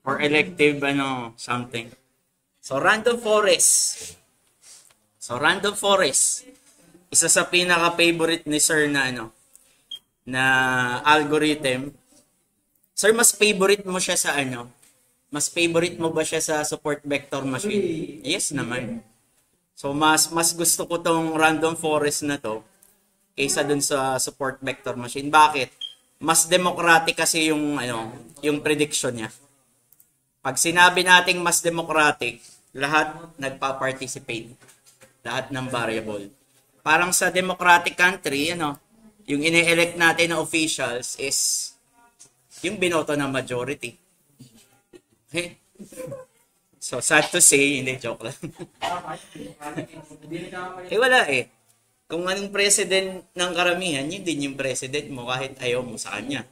or elective something. So random forest. Isa sa pinaka-favorite ni Sir na algorithm. Sir, mas favorite mo siya sa Mas favorite mo ba siya sa support vector machine? Yes naman. So mas gusto ko tong random forest na to kaysa dun sa support vector machine. Bakit? Mas democratic kasi yung prediction niya. Pag sinabi nating mas democratic, lahat nagpa-participate. Lahat ng variable. Parang sa democratic country, yung ine-elect natin na officials is yung binoto ng majority. Okay? So, sad to say, hindi, joke lang. Wala eh. Kung anong president ng karamihan, yun din yung president mo kahit ayaw mo sa kanya.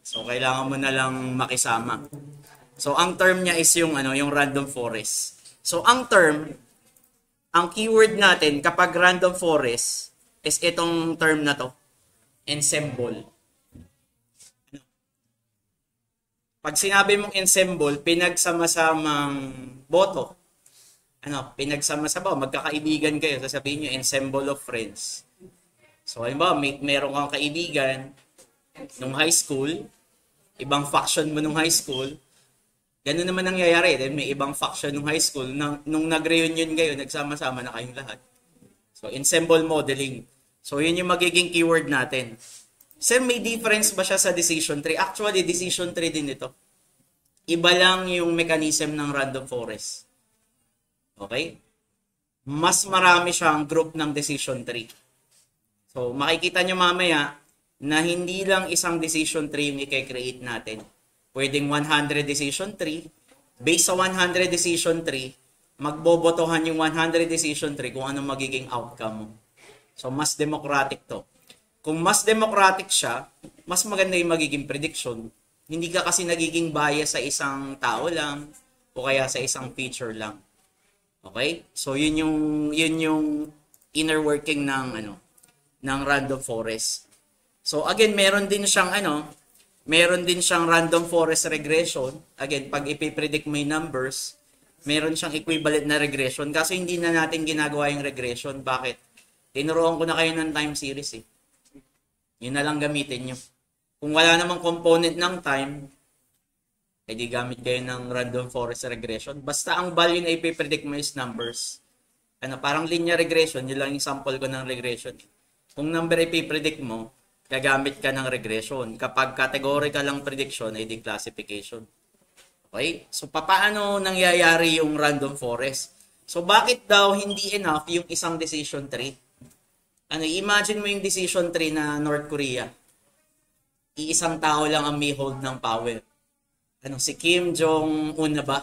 So, kailangan mo na lang makisama. So, ang term niya is yung random forest. So, ang keyword natin kapag random forest is itong term na to, ensemble. Pag sinabi mong ensemble, pinagsama-samang boto. Pinagsama-sama, magkakaibigan kayo, sasabihin nyo, ensemble of friends. So, halimbawa, meron kang kaibigan nung high school, ibang faction mo nung high school, ganun naman nangyayari. Then may ibang faction nung high school, nung nag-reunion kayo, nagsama-sama na kayong lahat. So, ensemble modeling. So, yun yung magiging keyword natin. Sir, may difference ba siya sa decision tree? Actually, decision tree din ito. Iba lang yung mechanism ng random forest. Okay? Mas marami siyang group ng decision tree. So, makikita nyo mamaya na hindi lang isang decision tree yung i-create natin. Pwedeng 100 decision tree. Based sa 100 decision tree, magbobotohan yung 100 decision tree kung anong magiging outcome mo. So, mas democratic to. Kung mas democratic siya, mas maganda yung magiging prediction. Hindi ka kasi nagiging bias sa isang tao lang o kaya sa isang feature lang. Okay? So, yun yung inner working ng random forest. So, again, meron din siyang random forest regression. Again, pag ipipredict mo yung numbers, meron siyang equivalent na regression. Kasi hindi na natin ginagawa yung regression. Bakit? Tinuruan ko na kayo ng time series eh. Yun na lang gamitin nyo. Kung wala namang component ng time, edi gamit kayo ng random forest regression. Basta ang value na ipipredict mo is numbers. Parang linear regression, yun lang yung sample ko ng regression. Kung number ipipredict mo, gagamit ka ng regression. Kapag categorical lang prediction, edi classification. Okay? So, paano nangyayari yung random forest? So, bakit daw hindi enough yung isang decision tree? Imagine mo yung decision tree na North Korea. Iisang tao lang ang may hold ng power. Si Kim Jong-un na ba?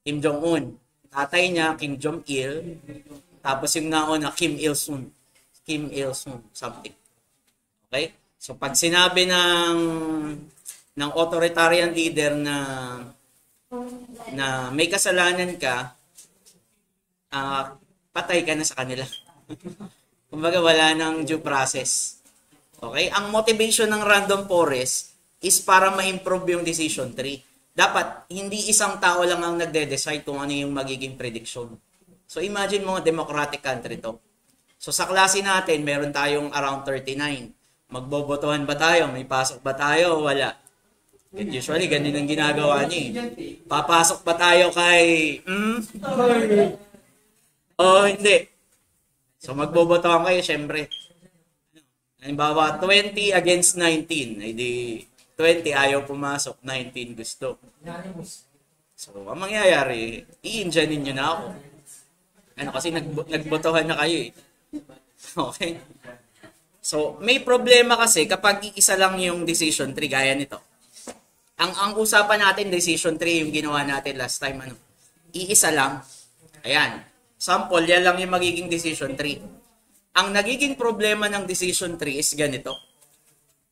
Kim Jong-un. Tatay niya, Kim Jong-il. Tapos yung nauna, Kim Il-sung. Kim Il-sung, something. Okay? So, pag sinabi ng authoritarian leader na may kasalanan ka, patay ka na sa kanila. Kumbaga, wala nang due process. Okay? Ang motivation ng random forest is para ma-improve yung decision tree. Dapat, hindi isang tao lang ang nagde-decide kung ano yung magiging prediction. So, imagine mo, democratic country to. So, sa klase natin, meron tayong around 39. Magbobotohan ba tayo? May pasok ba tayo? Wala. And usually, ganun ang ginagawa niya. Papasok ba tayo kay... hindi. So, magbobotohan kayo, syempre. Halimbawa, 20 against 19. Ay di, 20 ayaw pumasok, 19 gusto. So, ang mangyayari, i-engineer nyo na ako. Kasi nagbotohan na kayo eh. Okay? So, may problema kasi kapag isa lang yung decision tree, gaya nito. Ang usapan natin, decision tree, yung ginawa natin last time, iisa lang. Ayan. Sample, yan lang yung magiging decision tree. Ang nagiging problema ng decision tree is ganito.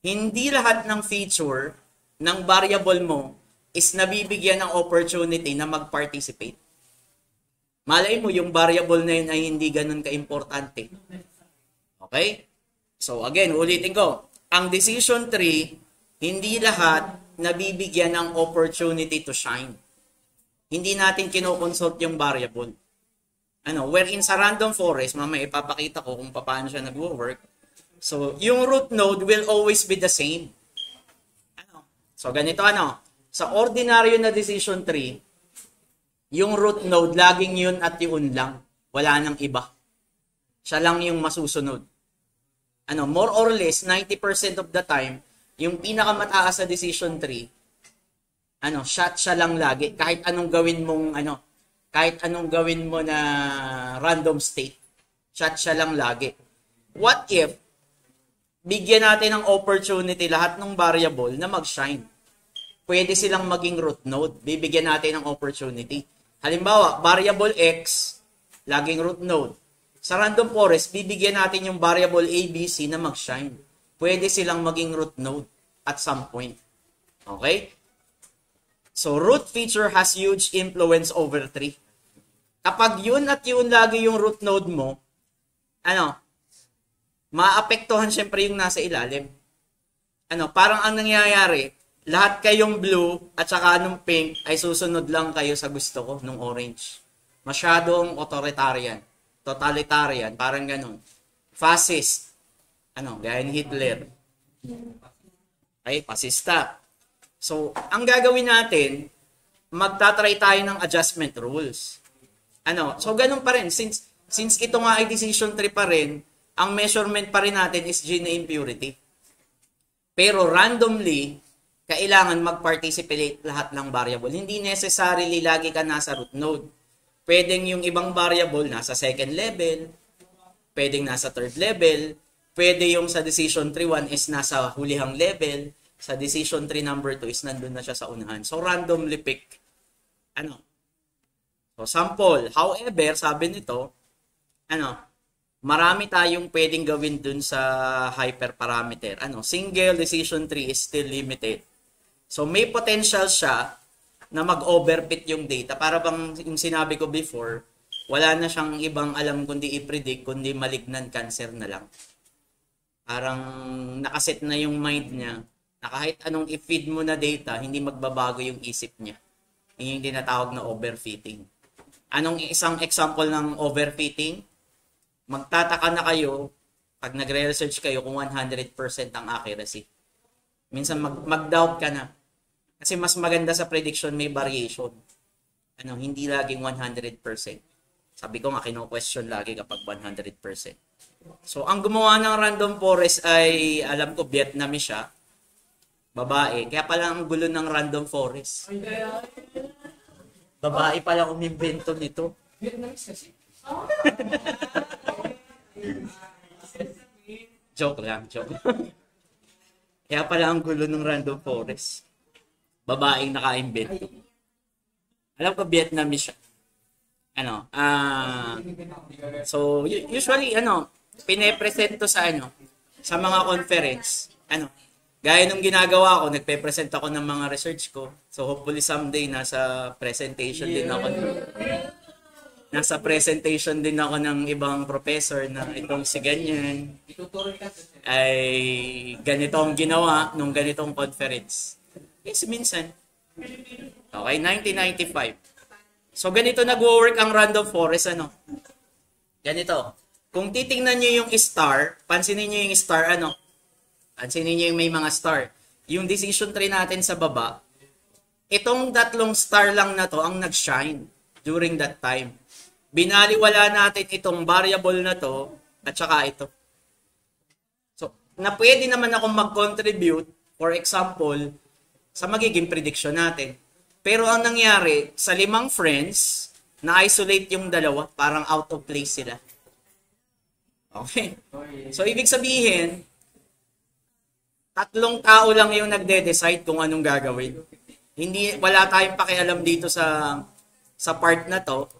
Hindi lahat ng feature ng variable mo is nabibigyan ng opportunity na mag-participate. Malay mo, yung variable na yun ay hindi ganun ka-importante. Okay? So again, ulitin ko. Ang decision tree, hindi lahat nabibigyan ng opportunity to shine. Hindi natin kinoconsult yung variable. Wherein sa random forest, mamaya ipapakita ko kung paano siya nagwo-work. So, yung root node will always be the same. So, ganito sa ordinaryo na decision tree, yung root node, laging yun at yun lang. Wala nang iba. Siya lang yung masusunod. More or less, 90% of the time, yung pinakamataas na decision tree, siya lang lagi. Kahit anong gawin mo na random state, siya lang lagi. What if, bigyan natin ng opportunity lahat ng variable na mag-shine? Pwede silang maging root node. Bibigyan natin ng opportunity. Halimbawa, variable x, laging root node. Sa random forest, bibigyan natin yung variable a, b, c na mag-shine. Pwede silang maging root node at some point. Okay? So, root feature has huge influence over tree. Kapag yun at yun lagi yung root node mo, maapektuhan syempre yung nasa ilalim. Parang ang nangyayari, lahat kayong blue at saka nung pink ay susunod lang kayo sa gusto ko nung orange. Masyadong authoritarian, totalitarian, parang ganun. Fascist, gaya ni Hitler. Ay, fascista. So, ang gagawin natin, magtatry tayo ng adjustment rules. So ganun pa rin. Since ito nga ay decision tree pa rin, ang measurement pa rin natin is gene impurity. Pero randomly, kailangan mag-participate lahat ng variable. Hindi necessarily lagi ka nasa root node. Pwedeng yung ibang variable nasa second level, pwedeng nasa third level, pwede yung sa decision tree 1 is nasa hulihang level, sa decision tree number 2 is nandun na siya sa unahan. So randomly pick. So sample. However, sabi nito, marami tayong pwedeng gawin dun sa hyperparameter. Single decision tree is still limited. So may potential siya na mag-overfit yung data. Para bang yung sinabi ko before, wala na siyang ibang alam kundi i-predict, kundi malignant cancer na lang. Parang nakaset na yung mind niya na kahit anong i-feed mo na data, hindi magbabago yung isip niya. Yung tinatawag na overfitting. Anong isang example ng overfitting? Magtataka na kayo pag nagre-research kayo kung 100% ang accuracy. Minsan mag-doubt ka na. Kasi mas maganda sa prediction may variation. Hindi laging 100%. Sabi ko nga, kino-question lagi kapag 100%. So, ang gumawa ng random forest ay, alam ko, Vietnamese siya. Babae. Kaya pala ang gulo ng random forest. Babae pala umimbento nito. Vietnamese kasi. Joke lang. Kaya pala ang gulo ng random forest. Babaeng naka-invento. Alam ko Vietnamese siya. So usually pine-present to sa sa mga conference. Gaya nung ginagawa ko, nagpe-present ako ng mga research ko. So hopefully someday nasa presentation din ako. Nasa presentation din ako ng ibang professor na itong si ganyan ay ganito ang ginawa nung ganitong conference. Yes, minsan. Okay, 1995. So, ganito nag-work ang random forest, Ganito. Kung titingnan nyo yung star, pansinin nyo yung star, pansinin nyo yung may mga star. Yung decision tree natin sa baba, itong tatlong star lang na to ang nag-shine during that time. Binaliwala natin itong variable na to at saka ito. So, na pwede naman akong mag-contribute, for example, sa magiging prediction natin. Pero ang nangyari, sa 5 friends, na-isolate yung dalawa, parang out of place sila. Okay. So, ibig sabihin, 3 tao lang yung nagde-decide kung anong gagawin. Wala tayong pakialam dito sa part na to.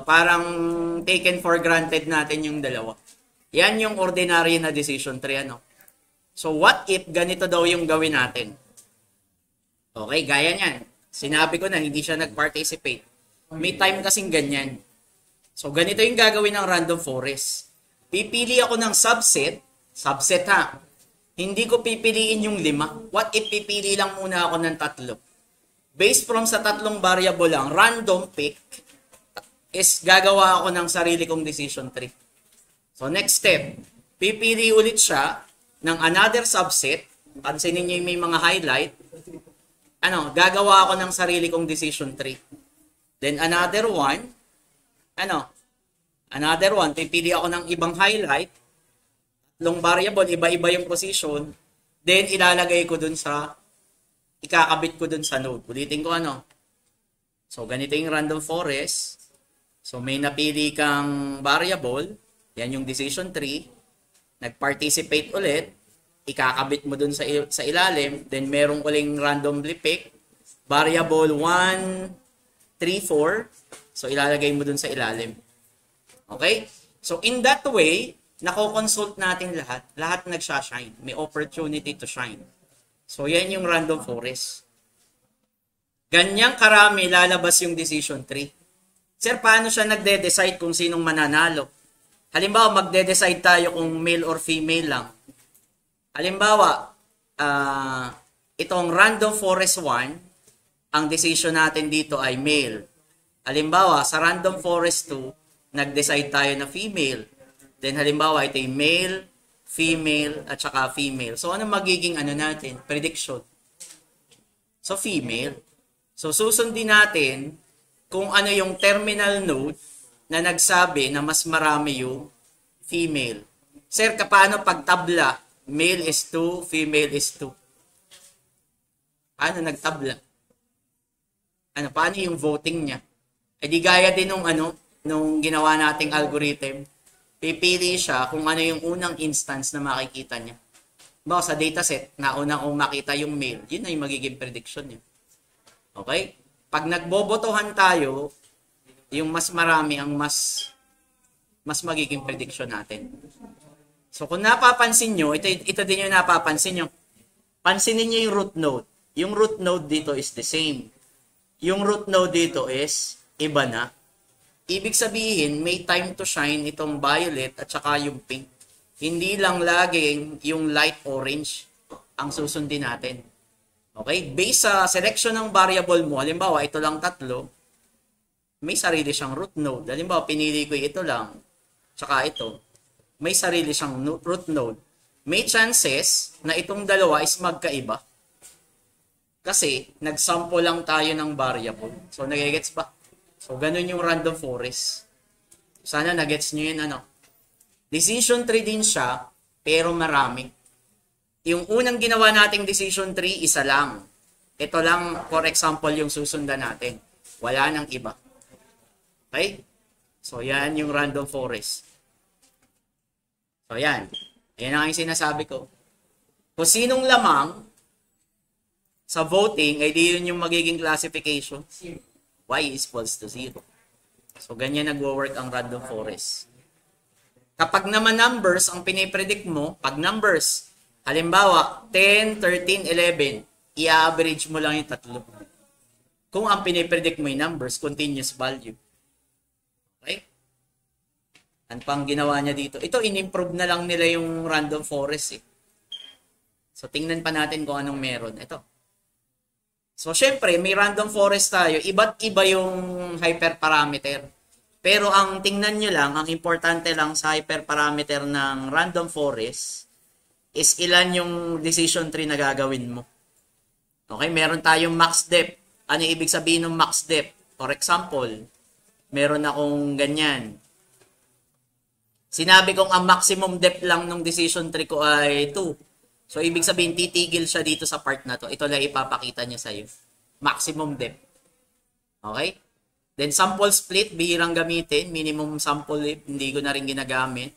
Parang taken for granted natin yung dalawa. Yan yung ordinary na decision tree, So, what if ganito daw yung gawin natin? Okay, gaya niyan. Sinabi ko na, hindi siya nag-participate. May time kasing ganyan. So, ganito yung gagawin ng random forest. Pipili ako ng subset ha. hindi ko pipiliin yung 5. What if pipili lang muna ako ng 3? Based from sa 3 variable lang, random pick, is gagawa ako ng sarili kong decision tree. So next step, pipili ulit siya ng another subset. Pansinin niyo yung may mga highlight. Gagawa ako ng sarili kong decision tree. Then another one, pipili ako ng ibang highlight. 3 variable, iba-iba yung position. Then ilalagay ko dun ikakabit ko dun sa node. Ulitin ko So ganito yung random forest. So may napili kang variable, yan yung decision tree. Nag-participate ulit, ikakabit mo dun sa ilalim, then merong uling randomly pick, variable 1, 3, 4. So ilalagay mo dun sa ilalim. Okay? So in that way, nako-consult natin lahat. Lahat nagsha-shine. May opportunity to shine. So yan yung random forest. Ganyang karami lalabas yung decision tree. Sir, paano siya nagde-decide kung sinong mananalo? Halimbawa, magde-decide tayo kung male or female lang. Halimbawa, itong random forest 1, ang decision natin dito ay male. Halimbawa, sa random forest 2, nag-decide tayo na female. Then halimbawa, ito yung male, female, at saka female. So, ano magiging natin? Prediction. So, female. So, susundin natin kung ano yung terminal node na nagsabi na mas marami yung female. Sir, paano pag tabla? Male is 2, female is 2. Paano nagtabla? Paano yung voting niya? Di gaya din nung ginawa nating algorithm. Pipili siya kung ano yung unang instance na makikita niya. Bawa sa dataset, nauna kong makita yung male, yun na yung magiging prediction niya. Okay? Pag nagbobotohan tayo, yung mas marami ang mas magiging prediction natin. So kung napapansin nyo, ito din yung napapansin nyo. Pansinin nyo yung root node. Yung root node dito is the same. Yung root node dito is iba na. Ibig sabihin, may time to shine itong violet at saka yung pink. Hindi lang laging yung light orange ang susundin natin. Okay? Based sa selection ng variable mo, halimbawa, ito lang 3, may sarili siyang root node. Halimbawa, pinili ko ito lang, tsaka ito, may sarili siyang root node. May chances na itong dalawa is magkaiba. Kasi, nag-sample lang tayo ng variable. So, nagigets ba? So, ganun yung random forest. Sana nagets nyo yun, Decision tree din siya, pero marami. Yung unang ginawa nating decision tree, isa lang. Ito lang, for example, yung susundan natin. Wala nang iba. Okay? So, yan yung random forest. So, yan. Yan ang sinasabi ko. Kung sinong lamang sa voting, ay di yun yung magiging classification. Y is equals to 0. So, ganyan nagwo-work ang random forest. Kapag naman numbers ang pinipredict mo, pag numbers, halimbawa, 10, 13, 11, i-average mo lang yung 3. Kung ang pinipredict mo yung numbers, continuous value. Okay? Ano pang ginawa niya dito? Ito, in-improve na lang nila yung random forest. So, tingnan pa natin kung anong meron. Ito. So, syempre, may random forest tayo. Iba't iba yung hyperparameter. Pero ang tingnan nyo lang, ang importante lang sa hyperparameter ng random forest is ilan yung decision tree na gagawin mo. Okay, meron tayong max depth. Ano ibig sabihin ng max depth? For example, meron akong ganyan. Sinabi kong ang maximum depth lang ng decision tree ko ay 2. So, ibig sabihin, titigil siya dito sa part na to. Ito lang ipapakita niya sa'yo. Maximum depth. Okay? Then, sample split, bihirang gamitin. Minimum sample, hindi ko na rin ginagamit.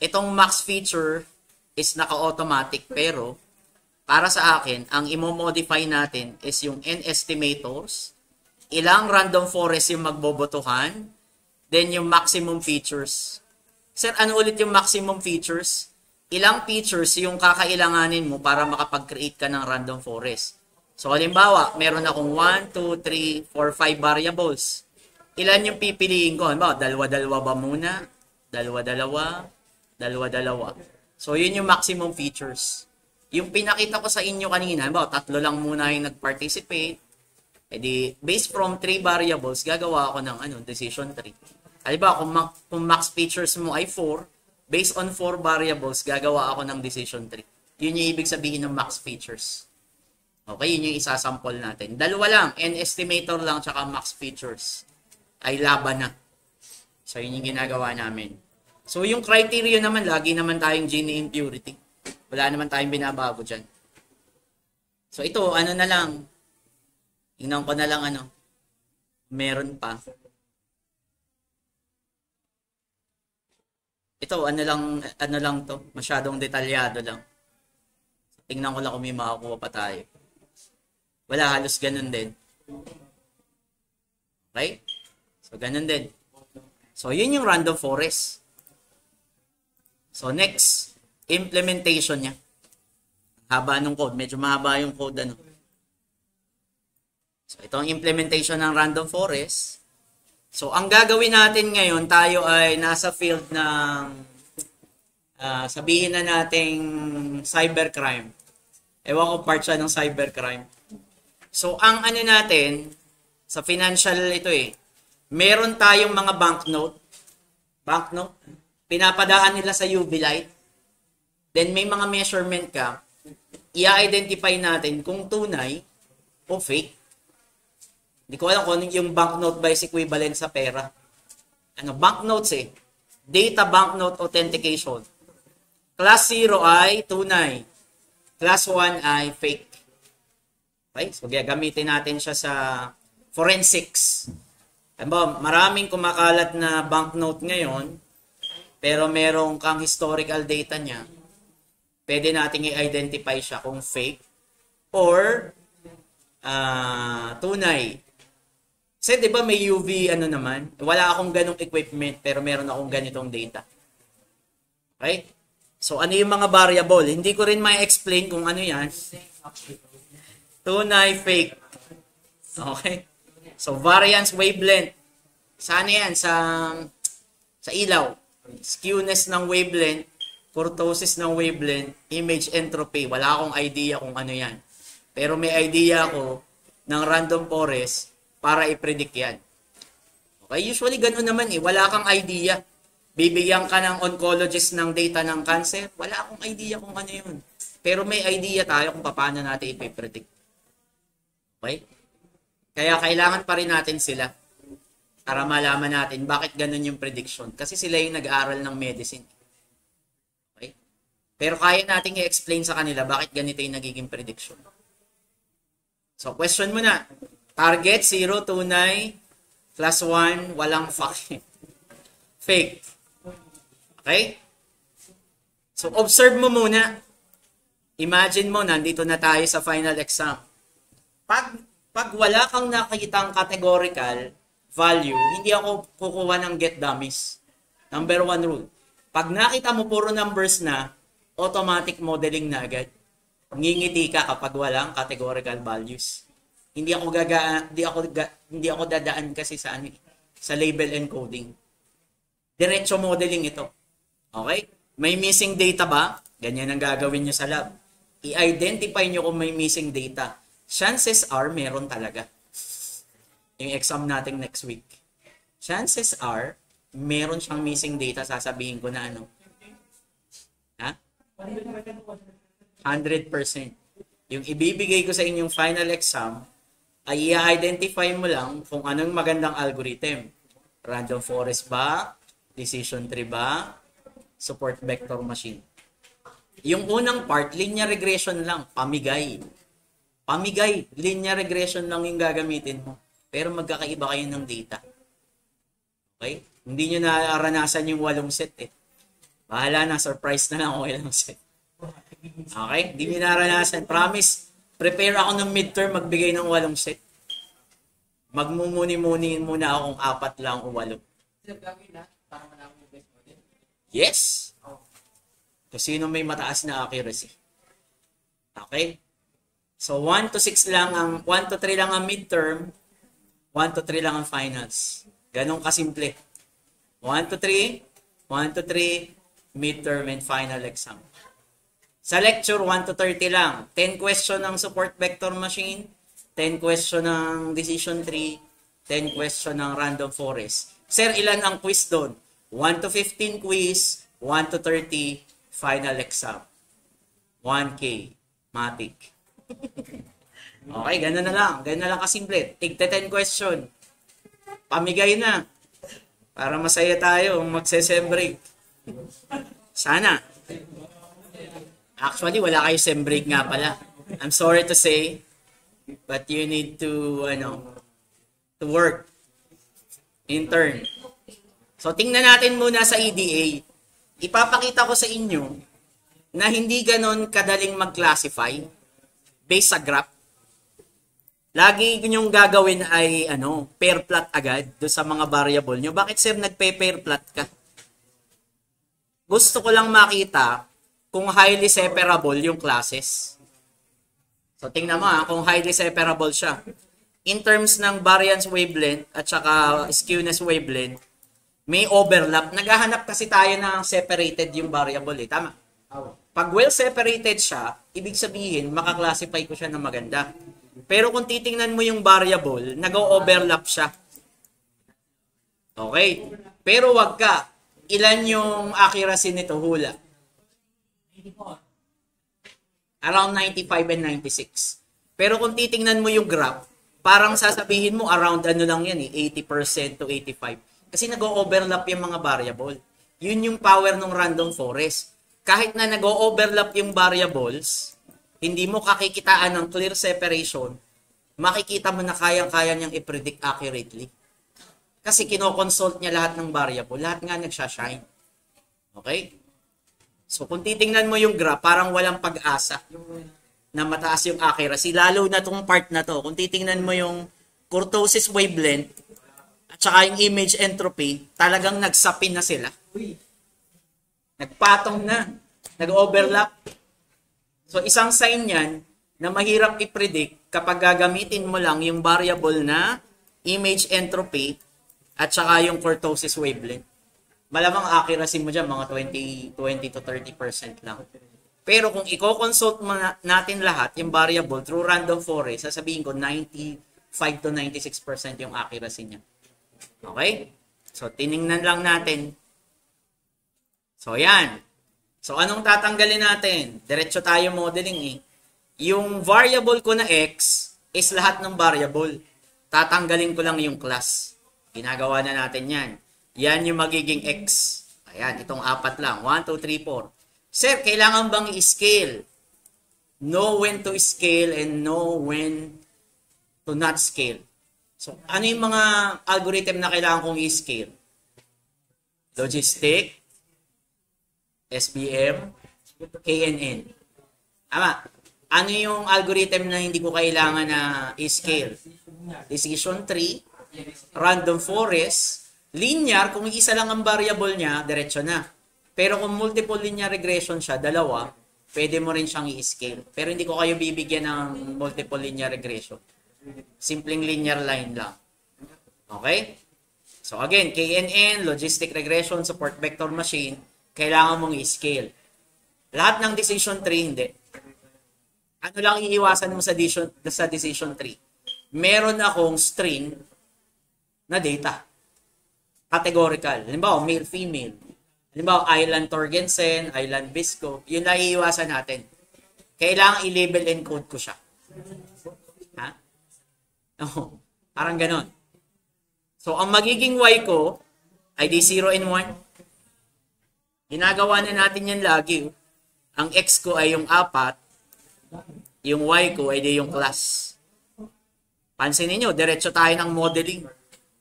Itong max feature is naka-automatic. Pero, para sa akin, ang imo-modify natin is yung N estimators. Ilang random forest yung magbobotohan. Then, yung maximum features. Sir, ano ulit yung maximum features? Ilang features yung kakailanganin mo para makapag-create ka ng random forest. So, halimbawa, meron akong 1, 2, 3, 4, 5 variables. Ilan yung pipiliin ko? Halimbawa, dalawa-dalawa ba muna? Dalawa-dalawa. Dalawa-dalawa. So, yun yung maximum features. yung pinakita ko sa inyo kanina, ba, 3 lang muna yung nag-participate. E di, based from 3 variables, gagawa ako ng decision tree. Halimbawa, kung max features mo ay 4, based on 4 variables, gagawa ako ng decision tree. Yun yung ibig sabihin ng max features. Okay, yun yung isasample natin. Dalawa lang, n-estimator lang tsaka max features. Ay laban na. So, yun yung ginagawa namin. So, yung criteria naman, lagi naman tayong Gini impurity. Wala naman tayong binabago dyan. So, ito, na lang. Tingnan ko na lang meron pa. Ito, ano lang to. Masyadong detalyado lang. Tingnan ko lang kung may makakuha pa tayo. Wala, halos ganun din. Okay? So, ganun din. So, yun yung random forest. So, next, implementation niya. Haba ng code. Medyo mahaba yung code, So, ito ang implementation ng random forest. So, ang gagawin natin ngayon, tayo ay nasa field ng, sabihin na nating cybercrime. Ewan ko part siya ng cybercrime. So, ang natin, sa financial ito meron tayong mga banknote. Banknote. Pinapadaan nila sa UV light. Then, may mga measurement ka. I-identify natin kung tunay o fake. Hindi ko alam kung yung banknote ba is equivalent sa pera. Banknotes Data banknote authentication. Class 0 ay tunay. Class 1 ay fake. Okay? So, gagamitin natin siya sa forensics. Maraming kumakalat na banknote ngayon, pero merong kang historical data niya. Pwede nating i-identify siya kung fake or tunay. Kasi 'di ba may UV naman? Wala akong ganong equipment pero meron akong ganitong data. Okay? So ano yung mga variable? Hindi ko rin ma-explain kung ano 'yan. Tunay, fake. Okay? So variance, wavelength. Saan yan? Sa ilaw. Skewness ng wavelength, kurtosis ng wavelength, image entropy. Wala akong idea kung ano 'yan. Pero may idea ako ng random forest para i-predict yan. Okay? Usually, ganoon naman Wala kang idea. Bibigyan ka ng oncologist ng data ng cancer. Wala akong idea kung ano yun. Pero may idea tayo kung paano natin i-predict. Okay? Kaya kailangan pa rin natin sila para malaman natin bakit ganun yung prediction. Kasi sila yung nag-aaral ng medicine. Okay? Pero kaya natin i-explain sa kanila bakit ganito yung nagiging prediction. So, question mo na. Target, 0, tunay. Class 1, walang fake. Okay? So, observe mo muna. Imagine mo, nandito na tayo sa final exam. Pag wala kang nakikitang categorical value, hindi ako kukuha ng get dummies. Number 1 rule. Pag nakita mo puro numbers na, automatic modeling na agad. Ngingiti ka kapag walang categorical values. Hindi ako dadaan kasi sa label encoding. Diretso modeling ito. Okay? May missing data ba? Ganyan ang gagawin nyo sa lab. I-identify nyo kung may missing data. Chances are, meron talaga. Yung exam natin next week. Chances are, meron siyang missing data. Sasabihin ko na Ha? 100%. Yung ibibigay ko sa inyong final exam, ay i-identify mo lang kung anong magandang algorithm. Random forest ba? Decision tree ba? Support vector machine. Yung unang part, linear regression lang. Pamigay. Linear regression lang yung gagamitin mo. Pero magkakaiba kayo ng data. Okay? Hindi nyo naranasan yung 8 set Bahala na, surprise na lang kung ilang set. Okay? Hindi nyo naranasan. Promise. Prepare ako ng midterm, magbigay ng 8 set. Magmumuni-muni muna ako kung 4 lang o 8. Yes! Kung sino may mataas na accuracy. Okay? So, 1 to 6 lang 1 to 3 lang ang midterm, 1 to 3 lang ang finals. Ganun kasimple. 1 to 3, 1 to 3, midterm and final exam. Sa lecture, 1 to 30 lang. 10 question ng support vector machine, 10 question ng decision tree, 10 question ng random forest. Sir, ilan ang quiz doon? 1 to 15 quiz, 1 to 30 final exam. 1K. Matic. Okay, ganun na lang. Ganun na lang kasimple. Tigta 10 question. Pamigay na. Para masaya tayo magse-sem break. Sana. Actually, wala kayo sem break nga pala. I'm sorry to say, but you need to work. Intern. So, tingnan natin muna sa EDA. Ipapakita ko sa inyo na hindi ganon kadaling mag-classify based sa graph. Lagi nyong gagawin ay pair plot agad do sa mga variable nyo. Bakit sir nagpe-pair plot ka? Gusto ko lang makita kung highly separable yung classes. So tingnan mo kung highly separable siya. In terms ng variance wavelength at saka skewness wavelength, may overlap. Naghahanap kasi tayo ng separated yung variable tama? Pag well separated siya, ibig sabihin makaklassify ko siya ng maganda. Pero kung titingnan mo yung variable, nag-overlap siya. Okay. Pero wag ka. Ilan yung accuracy nito? Hula. Around 95 and 96. Pero kung titingnan mo yung graph, parang sasabihin mo around lang yan 80% to 85. Kasi nag-overlap yung mga variable. Yun yung power ng random forest. Kahit na nag-overlap yung variables, hindi mo kakikitaan ng clear separation, makikita mo na kayang-kaya niyang i-predict accurately. Kasi kinoconsult niya lahat ng variable, lahat nga nagsashine. Okay? So kung titingnan mo yung graph, parang walang pag-asa na mataas yung accuracy. Lalo na itong part na to. Kung titingnan mo yung kurtosis wavelength at saka yung image entropy, talagang nagsapin na sila. Nagpatong na. Nag-overlap. So isang sign yan na mahirap i-predict kapag gagamitin mo lang yung variable na image entropy at saka yung kurtosis wavelength. Malamang accuracy mo dyan, mga 20 to 30% lang. Pero kung i-consult mo natin lahat, yung variable through random forest, sasabihin ko 95 to 96% yung accuracy niya. Okay? So, tiningnan lang natin. So, yan. So, anong tatanggalin natin? Diretso tayo modeling Yung variable ko na x is lahat ng variable. Tatanggalin ko lang yung class. Ginagawa na natin yan. Yan yung magiging x. Ayan, itong 4 lang. 1, 2, 3, 4. Sir, kailangan bang i-scale? Know when to scale and know when to not scale. So, ano yung mga algorithm na kailangan kong i-scale? Logistic, SVM, KNN. Tama. Ano yung algorithm na hindi ko kailangan na i-scale? Decision tree, random forest, linear, kung isa lang ang variable niya, diretso na. Pero kung multiple linear regression siya, dalawa, pwede mo rin siyang i-scale. Pero hindi ko kayo bibigyan ng multiple linear regression. Simpleng linear line lang. Okay? So again, KNN, logistic regression, support vector machine, kailangan mong i-scale. Lahat ng decision tree, hindi. Ano lang iiwasan mo sa decision tree? Meron akong string na data. Categorical. Halimbawa, male, female. Halimbawa, Island Torgensen, Island Bisco. Yun na iiwasan natin. Kailangan i-label and code ko siya. Ha? Oh, parang ganon. So, ang magiging y ko ay di 0 and 1. Ginagawa na natin yan lagi. Ang x ko ay yung 4. Yung y ko ay di yung class. Pansinin nyo, diretso tayo ng modeling.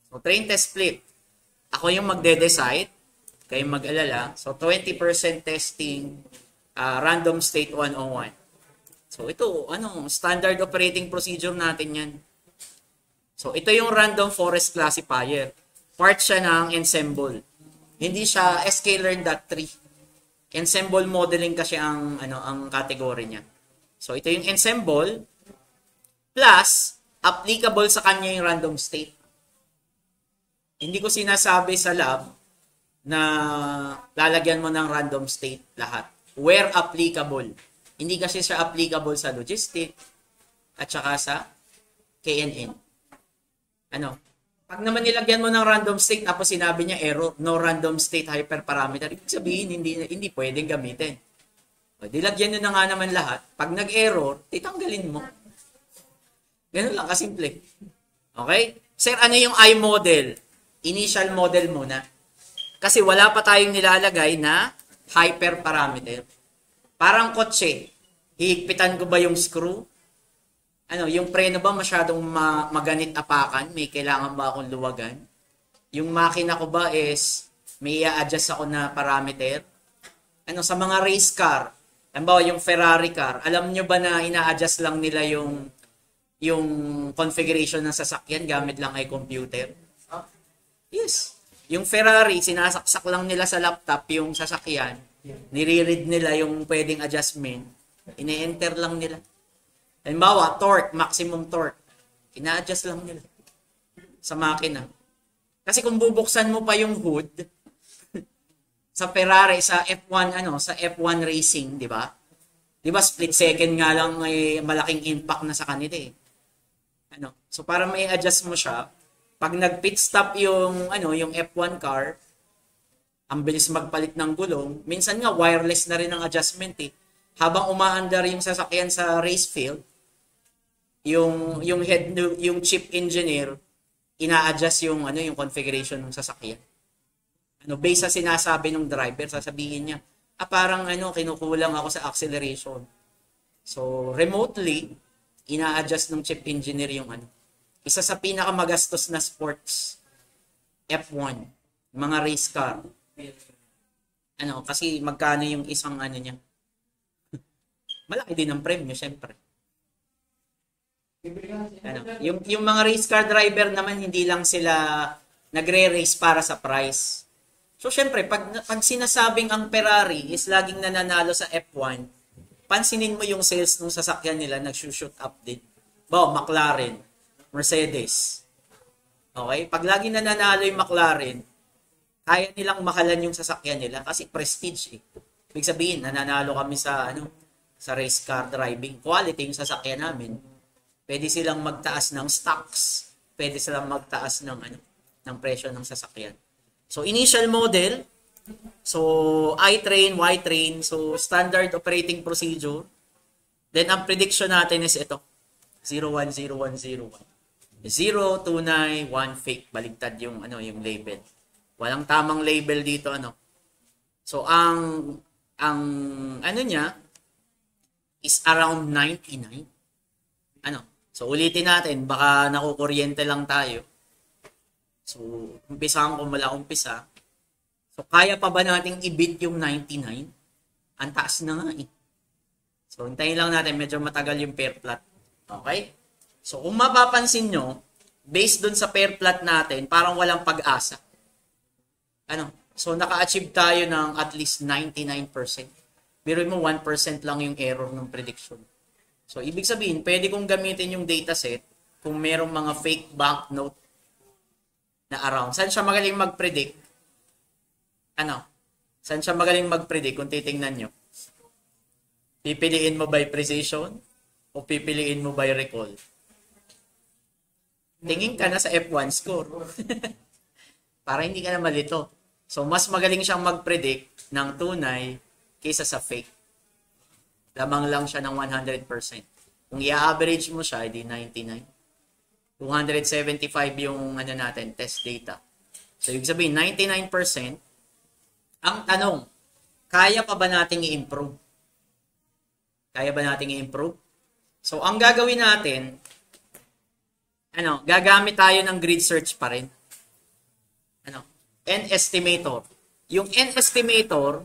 So, train test split. Ako yung magde-decide. Kayo mag-alala. So, 20% testing, random state 101. So, ito, standard operating procedure natin yan. So, ito yung random forest classifier. Part siya ng ensemble. Hindi siya sklearn.tree. Ensemble modeling kasi ang category niya. So, ito yung ensemble plus applicable sa kanya yung random state. Hindi ko sinasabi sa lab na lalagyan mo ng random state lahat. Where applicable. Hindi kasi siya applicable sa logistic at saka sa KNN. Ano? Pag naman nilagyan mo ng random state tapos sinabi niya error, no random state hyperparameter, ibig sabihin hindi pwedeng gamitin. O, dilagyan nyo na nga naman lahat. Pag nag-error, titanggalin mo. Ganun lang kasimple. Okay? Sir, ano yung I-model? Initial model muna. Kasi wala pa tayong nilalagay na hyperparameter. Parang kotse. Hihigpitan ko ba yung screw? Ano, yung preno ba masyadong maganit apakan? May kailangan ba akong luwagan? Yung makina ko ba is may i-adjust ako na parameter? Ano, sa mga race car, halimbawa yung Ferrari car, alam nyo ba na ina-adjust lang nila yung configuration ng sasakyan gamit lang ay computer? Yes. Yung Ferrari, sinasaksak lang nila sa laptop yung sasakyan. Nire-read nila yung pwedeng adjustment. Ine-enter lang nila. Halimbawa, torque, maximum torque. Ina-adjust lang nila sa makina. Kasi kung bubuksan mo pa yung hood sa Ferrari, sa F1, sa F1 racing, di ba? Di ba split second nga lang may malaking impact na sa kanila eh. So para may adjust mo siya, pag nag-pit stop yung F1 car, ang bilis magpalit ng gulong, minsan nga wireless na rin ang adjustment eh. Habang umaandar yung sasakyan sa race field, yung chip engineer ina-adjust yung configuration ng sasakyan. Based sa sinasabi ng driver, sasabihin niya, parang kinukulang ako sa acceleration. So remotely ina-adjust ng chip engineer yung isa sa pinakamagastos na sports F1, mga race car. Kasi magkano yung isang niya? Malaki din ang premyo, syempre. Yung mga race car driver naman, hindi lang sila nagre-race para sa price. So, syempre, pag sinasabing ang Ferrari is laging nananalo sa F1, pansinin mo yung sales ng sasakyan nila, nag-shoot up din. McLaren, Mercedes. Okay? Pag laging nananalo yung McLaren, kaya nilang makalan yung sasakyan nila kasi prestige eh. Ibig sabihin, nananalo kami sa race car driving. Quality yung sasakyan namin. Pwede silang magtaas ng stocks. Pwede silang magtaas ng presyo ng sasakyan. So, initial model. So, I-train, Y-train. So, standard operating procedure. Then, ang prediction natin is ito. 010101. 0, tunay, 1 fake. Baligtad yung label. Walang tamang label dito So, ang niya is around 99. So, ulitin natin. Baka nakukuryente lang tayo. So, umpisahan ko mula umpisa. So, kaya pa ba nating i-beat yung 99? Ang taas na nga eh. So, hintayin lang natin. Medyo matagal yung pair plot. Okay? So, kung mapapansin nyo, based dun sa pair plot natin, parang walang pag-asa. So, naka-achieve tayo ng at least 99%. Pero mo 1% lang yung error ng prediction. So, ibig sabihin, pwede kong gamitin yung dataset kung merong mga fake banknote na around. Saan siya magaling mag-predict? Saan siya magaling mag-predict kung titingnan nyo? Pipiliin mo by precision o pipiliin mo by recall? Tingin ka na sa F1 score. Para hindi ka na malito. So, mas magaling siyang mag-predict ng tunay kaysa sa fake. Lamang lang siya ng 100%. Kung i-average mo siya, edi 99. 275 yung natin, test data. So, ibig sabihin, 99%. Ang tanong, kaya pa ba nating i-improve? Kaya ba nating i-improve? So, ang gagawin natin, gagamit tayo ng grid search pa rin. N-estimator. Yung N-estimator,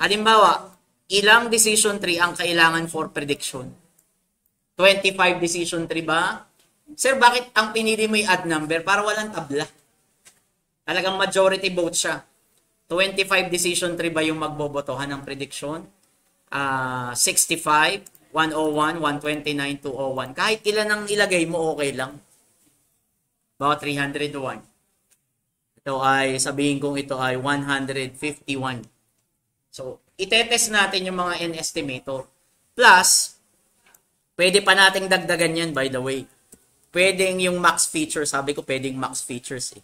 halimbawa, ilang decision tree ang kailangan for prediction? 25 decision tree ba? Sir, bakit ang pinili mo yung add number? Para walang tabla. Talagang majority vote siya. 25 decision tree ba yung magbobotohan ng prediction? 65, 101, 129, 201. Kahit ilan ang ilagay mo, okay lang. About 301. Ito ay, sabihin kong ito ay 151. So, itetest natin yung mga N estimator. Plus, pwede pa nating dagdagan yan, by the way. Pwedeng yung max feature, sabi ko pwedeng max features eh.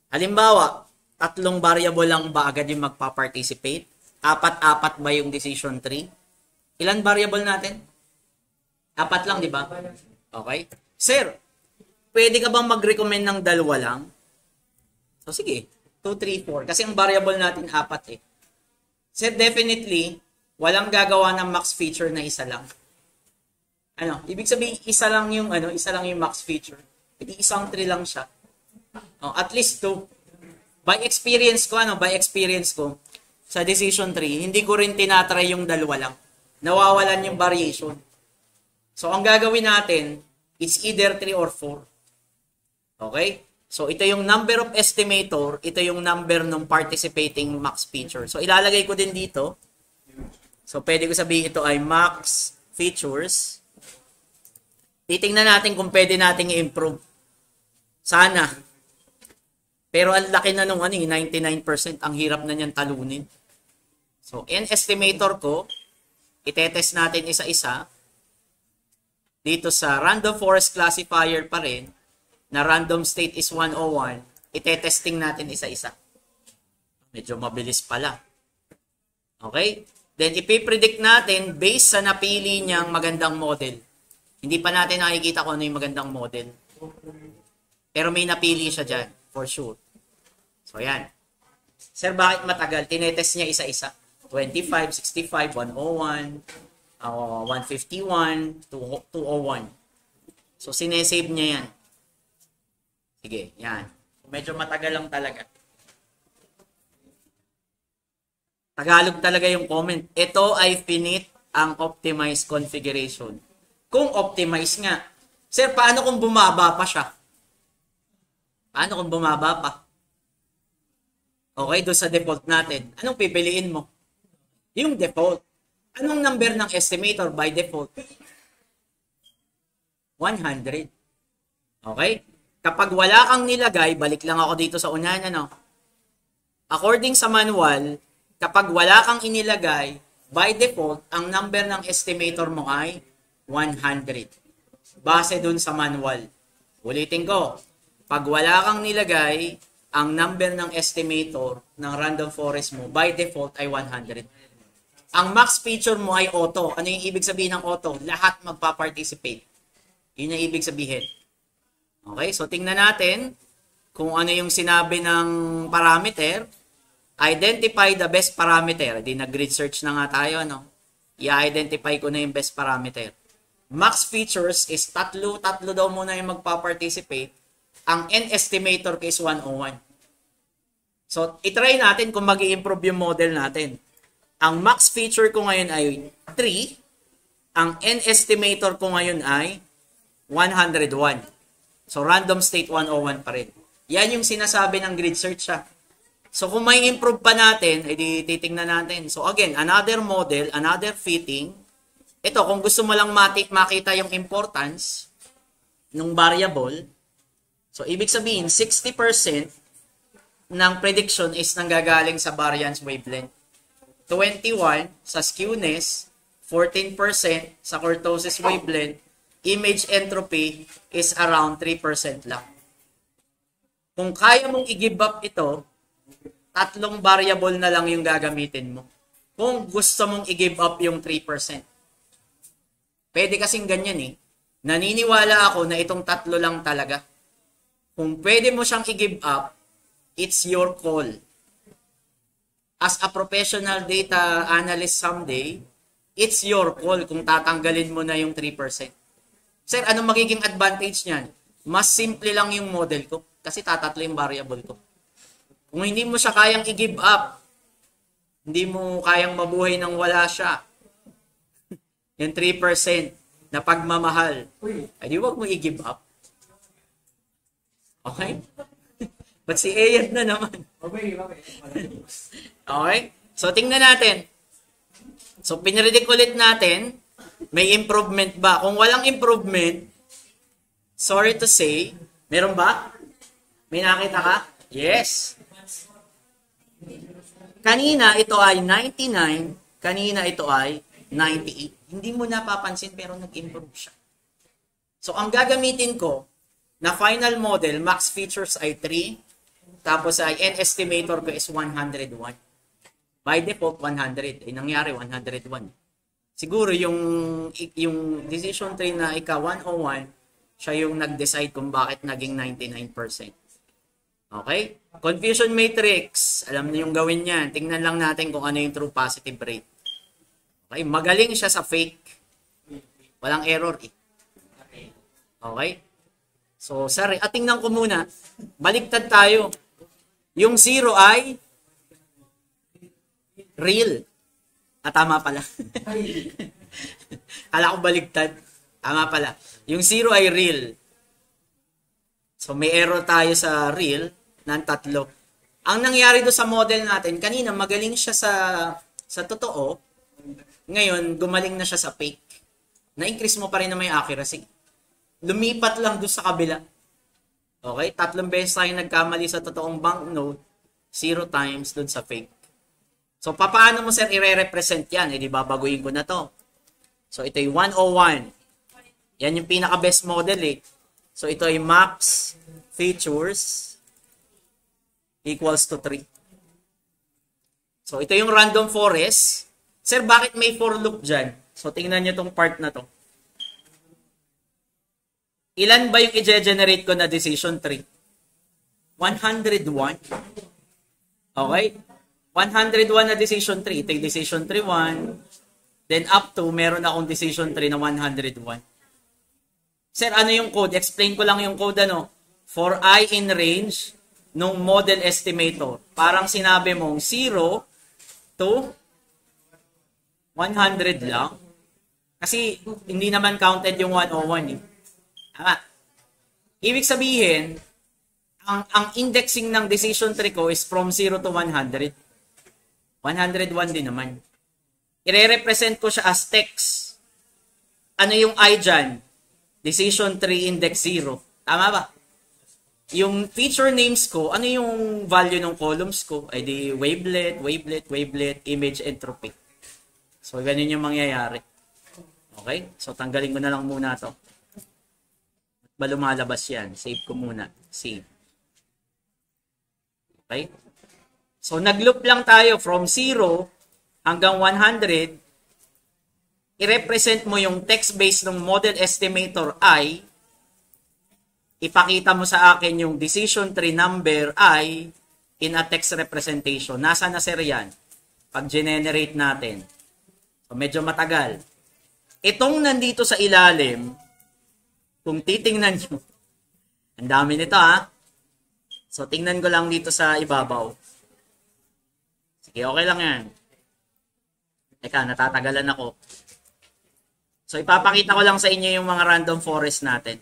Halimbawa, 3 variable lang ba agad yung magpa-participate? 4-4 ba yung decision tree? Ilan variable natin? 4 lang, di ba? Okay. Sir, pwede ka bang mag-recommend ng 2 lang? So, sige. 2, 3, 4. Kasi ang variable natin 4 eh. Sir, definitely, walang gagawa ng max feature na isa lang. Ano? Ibig sabihin, isa lang yung max feature. Hindi isang tree lang siya. At least 2. By experience ko, sa decision tree, hindi ko rin tinatry yung 2 lang. Nawawalan yung variation. So, ang gagawin natin, it's either 3 or 4. Okay? So, ito yung number of estimator, ito yung number ng participating max feature. So, ilalagay ko din dito. So, pwede ko sabihin ito ay max features. Titingnan natin kung pwede nating i-improve. Sana. Pero ang laki na nung 99%. Ang hirap na niyan talunin. So, N estimator ko, itetest natin isa-isa. Dito sa random forest classifier pa rin, na random state is 101, itetesting natin isa-isa. Medyo mabilis pala. Okay? Then, ipipredict natin based sa napili niyang magandang model. Hindi pa natin nakikita kung ano yung magandang model. Pero may napili siya dyan, for sure. So, yan. Sir, bakit matagal? Tinetest niya isa-isa. 25, 65, 101, 151, 201. So, sinesave niya yan. Sige, yan. Medyo matagal lang talaga. Tagalog talaga yung comment. Ito ay finite ang optimized configuration. Kung optimize nga. Sir, paano kung bumaba pa siya? Paano kung bumaba pa? Okay, doon sa default natin. Anong pipiliin mo? Yung default. Anong number ng estimator by default? 100. Okay? Kapag wala kang nilagay, balik lang ako dito sa unahan, ano? According sa manual, kapag wala kang inilagay, by default, ang number ng estimator mo ay 100. Base dun sa manual. Ulitin ko, pag wala kang nilagay, ang number ng estimator ng random forest mo, by default, ay 100. Ang max feature mo ay auto. Ano yung ibig sabihin ng auto? Lahat magpa-participate. Yun yung ibig sabihin. Okay, so tingnan natin kung ano yung sinabi ng parameter. Identify the best parameter. Di nag-grid search na nga tayo, no? I-identify ko na yung best parameter. Max features is tatlo daw muna yung magpa-participate. Ang N estimator is 101. So, itry natin kung mag-i-improve yung model natin. Ang max feature ko ngayon ay 3. Ang N estimator ko ngayon ay 101. So, random state 101 pa rin. Yan yung sinasabi ng grid search siya. So, kung may improve pa natin, edi titingnan natin. So, again, another model, another fitting. Ito, kung gusto mo lang makita yung importance ng variable, so, ibig sabihin, 60% ng prediction is nanggagaling sa variance wavelength. 21% sa skewness, 14% sa kurtosis wavelength, image entropy is around 3% lang. Kung kaya mong i-give up ito, 3 variable na lang yung gagamitin mo. Kung gusto mong i-give up yung 3%. Pwede kasing ganyan eh. Naniniwala ako na itong 3 lang talaga. Kung pwede mo siyang i-give up, it's your call. As a professional data analyst someday, it's your call kung tatanggalin mo na yung 3%. Sir, anong magiging advantage niyan? Mas simple lang yung model ko kasi tatatlo yung variable ko. Kung hindi mo siya kayang i-give up, hindi mo kayang mabuhay nang wala siya, yung 3% na pagmamahal, ay di wag mo i-give up. Okay? But si Ayan na naman. Okay? So, tingnan natin. So, pinredict ulit natin, may improvement ba? Kung walang improvement, sorry to say, meron ba? May nakita ka? Yes. Kanina ito ay 99, kanina ito ay 98. Hindi mo napapansin pero nag-improve siya. So ang gagamitin ko na final model, max features ay 3, tapos ay N estimator ko is 101. By default 100, nangyari 101. Siguro yung decision tree na ika 101, siya yung nag-decide kung bakit naging 99%. Okay? Confusion matrix, alam niyo yung gawin niyan. Tingnan lang natin kung ano yung true positive rate. Okay? Magaling siya sa fake. Walang error eh. Okay? So, sorry. Tingnan ko muna. Baliktad tayo. Yung 0 ay real. Tama pala. Kala ko baliktad. Tama pala. Yung 0 ay real. So, may error tayo sa real ng 3. Ang nangyari do sa model natin, kanina magaling siya sa totoo. Ngayon, gumaling na siya sa fake. Na-increase mo pa rin na may accuracy. Lumipat lang do sa kabila. Okay? 3 beses tayo nagkamali sa totoong banknote, 0 times dun sa fake. So, paano mo, sir, i-represent yan? Di babaguhin ko na to. So, ito yung 101. Yan yung pinaka-best model eh. So, ito ay max features equals to 3. So, ito yung random forest. Sir, bakit may for loop dyan? So, tingnan nyo tong part na to. Ilan ba yung i-generate ko na decision tree? 101. Okay? 101 na decision tree. Ito yung decision tree 1. Then up to, meron akong decision tree na 101. Sir, ano yung code? Explain ko lang yung code ano. For I in range nung model estimator. Parang sinabi mong 0 to 100 lang. Kasi hindi naman counted yung 101 eh. Tama. Ibig sabihin, ang indexing ng decision tree ko is from 0 to 100. 101 din naman. I-represent ko siya as text. Ano yung I dyan? Decision tree index 0. Tama ba? Yung feature names ko, ano yung value ng columns ko? Ay di wavelet, wavelet, wavelet, image entropy. So, ganun yung mangyayari. Okay? So, tanggalin ko na lang muna to. Ba lumalabas yan? Save ko muna. Save. Okay? So, nag-loop lang tayo from 0 hanggang 100. I-represent mo yung text base ng model estimator I. Ipakita mo sa akin yung decision tree number I in a text representation. Nasa na sir yan? Pag generate natin. So, medyo matagal. Itong nandito sa ilalim, kung titingnan nyo, ang dami nito ha. So, tingnan ko lang dito sa ibabaw. Sige, okay lang yan. Teka, natatagalan ako. So, ipapakita ko lang sa inyo yung mga random forest natin.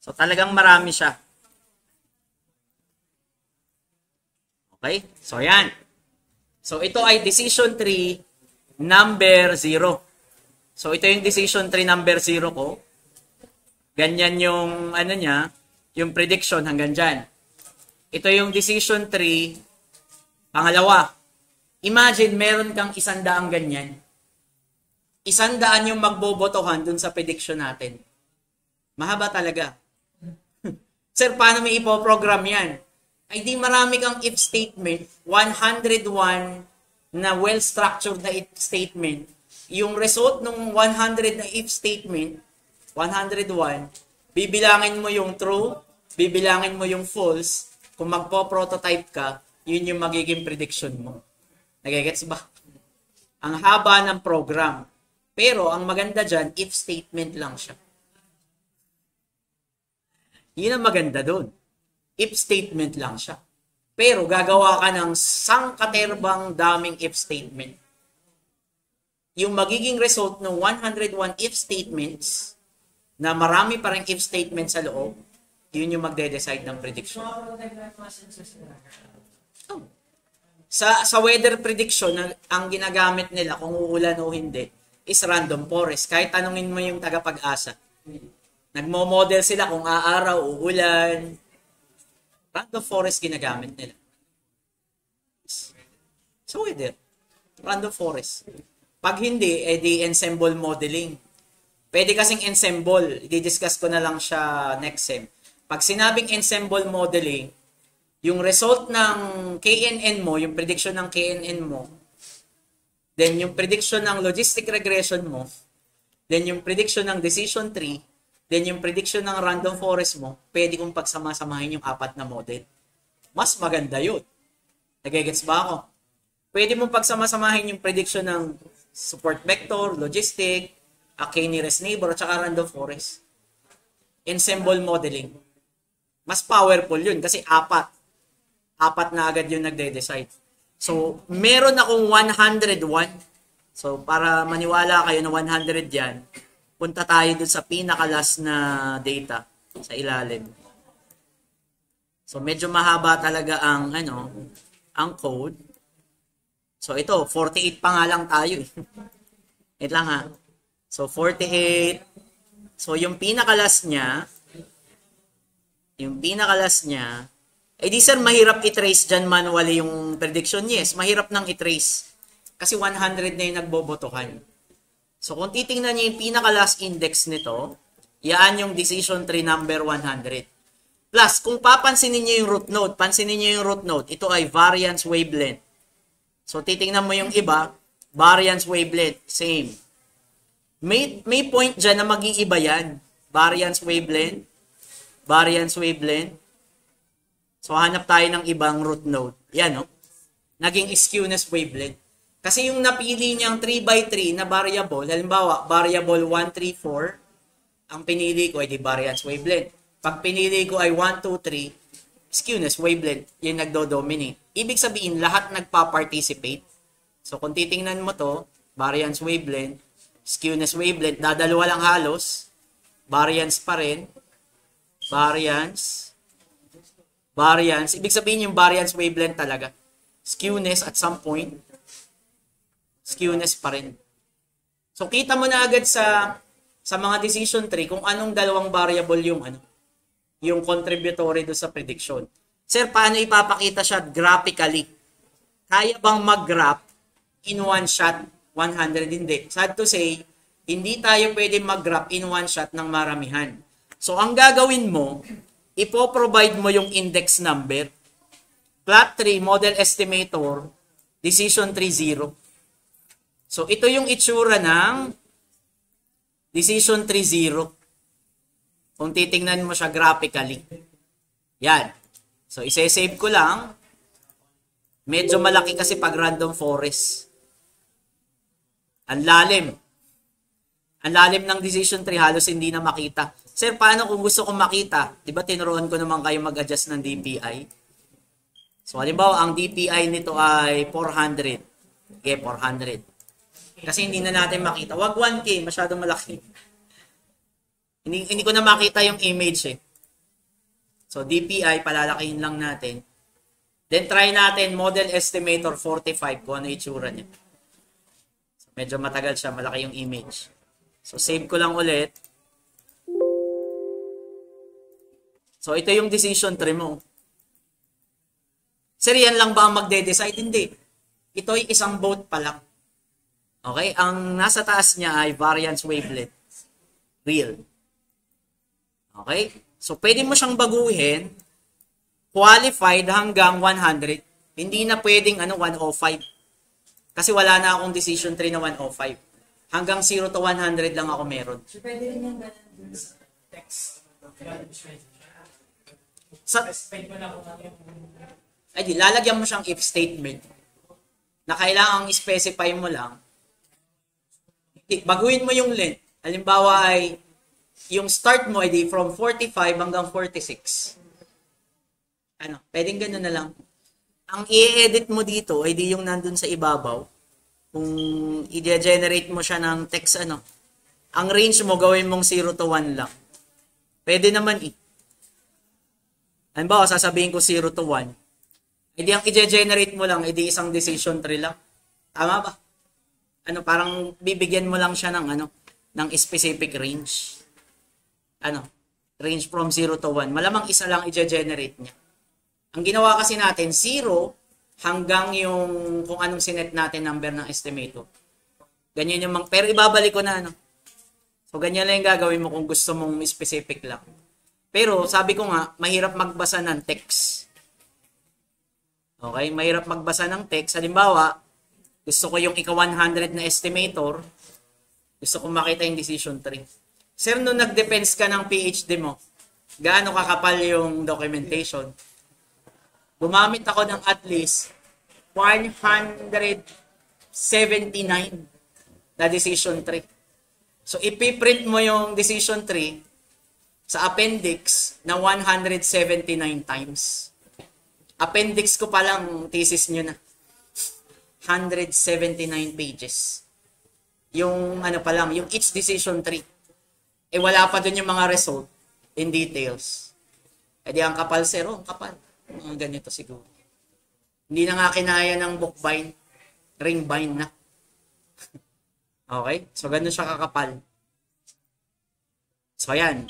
So, talagang marami siya. Okay? So, yan. So, ito ay decision tree number 0. So, ito yung decision tree number 0 ko. Ganyan yung, ano niya, yung prediction hanggang dyan. Ito yung decision tree pangalawa. Imagine, meron kang 100 ganyan. 100 yung magbobotohan dun sa prediction natin. Mahaba talaga. Sir, paano may ipoprogram yan? Ay di marami kang if statement, 101 na well-structured na if statement. Yung result ng 100 na if statement, 101, bibilangin mo yung true, bibilangin mo yung false. Kung magpo-prototype ka, yun yung magiging prediction mo. Nagigets ba? Ang haba ng program. Pero ang maganda dyan, if statement lang siya. Yun ang maganda doon. If statement lang siya. Pero gagawa ka ng sangkaterbang daming if statement. Yung magiging result ng 101 if statements na marami pa rin if statements sa loob, yun yung magde-decide ng prediction. Oh. Sa weather prediction, ang ginagamit nila kung uulan o hindi is random forest. Kahit tanungin mo yung tagapag-asa. Nagmo-model sila kung aaraw o ulan. Random forest ginagamit nila. So whether random forest. Pag hindi, edi ensemble modeling. Pwede kasing ensemble. I-discuss ko na lang siya next sem. Pag sinabing ensemble modeling, yung result ng KNN mo, yung prediction ng KNN mo, then yung prediction ng logistic regression mo, then yung prediction ng decision tree, then yung prediction ng random forest mo, pwede kong pagsama-samahin yung 4 na model. Mas maganda yun. Nagigets ba ako? Pwede mong pagsama-samahin yung prediction ng support vector, logistic, k-nearest neighbor, at saka random forest. Ensemble modeling. Mas powerful yun kasi 4 na agad yung nagde-decide. So, meron akong 101. So, para maniwala kayo na 100 yan, punta tayo dun sa pinaka-last na data sa ilalim. So, medyo mahaba talaga ang, ang code. So, ito, 48 pa nga lang tayo. Wait lang ha. So, 48. So, yung pinaka-last niya, eh di sir, mahirap i-trace dyan manually yung prediction. Yes, mahirap nang i-trace. Kasi 100 na yung nagbobotohan. So, kung titingnan niyo yung pinaka-last index nito, yan yung decision tree number 100. Plus, kung papansinin niyo yung root node, pansinin niyo yung root node, ito ay variance wavelength. So, titingnan mo yung iba, variance wavelength, same. May point dyan na mag-iiba yan. Variance wavelength. So, hanap tayo ng ibang root node. Yan, no? Naging skewness wavelength. Kasi yung napili niyang 3x3 na variable, halimbawa, variable 1, 3, 4, ang pinili ko ay di variance wavelength. Pag pinili ko ay 1, 2, 3, skewness wavelength, yung nagdo-dominate. Ibig sabihin, lahat nagpa-participate. So, kung titingnan mo to, variance wavelength, skewness wavelength, dadalawa lang halos, variance pa rin, variance, ibig sabihin yung variance wavelength talaga. Skewness at some point, skewness pa rin. So, kita mo na agad sa mga decision tree kung anong dalawang variable yung contributory do sa prediction. Sir, paano ipapakita siya graphically? Kaya bang mag-graph in one shot 100? Hindi. Sad to say, hindi tayo pwede mag-graph in one shot ng maramihan. So, ang gagawin mo, ipo-provide mo yung index number, plot tree, model estimator, decision tree 0. So, ito yung itsura ng decision tree 0. Kung titingnan mo siya graphically. Yan. So, ise-save ko lang. Medyo malaki kasi pag random forest. Ang lalim. Ang lalim ng decision tree, halos hindi na makita. Sir, paano kung gusto kong makita? Diba tinuruan ko naman kayo mag-adjust ng DPI? So, halimbawa, ang DPI nito ay 400. Okay, 400. Kasi hindi na natin makita. Wag 1K, masyadong malaki. Hindi ko na makita yung image eh. So, DPI, palalakihin lang natin. Then, try natin model estimator 45 kung ano itsura niya. So, medyo matagal siya, malaki yung image. So, save ko lang ulit. So, ito yung decision tree mo. Sir, yan lang ba ang magde-decide? Hindi. Ito ay isang vote pa lang. Okay? Ang nasa taas niya ay variance wavelength. Real. Okay? So, pwede mo siyang baguhin. Qualified hanggang 100. Hindi na pwedeng 105. Kasi wala na akong decision tree na 105. Hanggang 0 to 100 lang ako meron. So, pwede rin yung ganun sa text. Ay di, lalagyan mo siyang if statement. Na kailangang specify mo lang. Baguhin mo yung length. Halimbawa ay, yung start mo ay di from 45 hanggang 46. Pwedeng ganun na lang. Ang i-edit mo dito ay di yung nandun sa ibabaw. Kung i-generate mo siya ng text ang range mo gawin mong 0 to 1 lang. Pwede naman halimbawa, sasabihin ko 0 to 1. Hindi ang i-generate mo lang, hindi isang decision tree lang. Tama ba? Parang bibigyan mo lang siya ng ng specific range. Range from 0 to 1. Malamang isa lang i-generate niya. Ang ginawa kasi natin, 0 hanggang yung kung anong sinet natin number ng estimator. Ganyan yung pero ibabalik ko na, ano. So, ganyan lang yung gagawin mo kung gusto mong specific lang. Pero, sabi ko nga, mahirap magbasa ng text. Okay? Mahirap magbasa ng text. Halimbawa, gusto ko yung ika-100 na estimator, gusto ko makita yung decision tree. Sir, nung nag-depends ka ng PhD mo, gaano kakapal yung documentation? Gumamit ako ng at least 179 na decision tree. So, ipiprint mo yung decision tree sa appendix na 179 times. Appendix ko pa lang, thesis nyo na. 179 pages. Yung ano pa lang, yung each decision tree. Eh, wala pa dun yung mga result in details. Eh, di ang kapal, sir. Ang kapal. Ganito siguro. Hindi na nga kinaya ng bookbind. Ring bind na. Okay? So, ganun siya kakapal. So, ayan.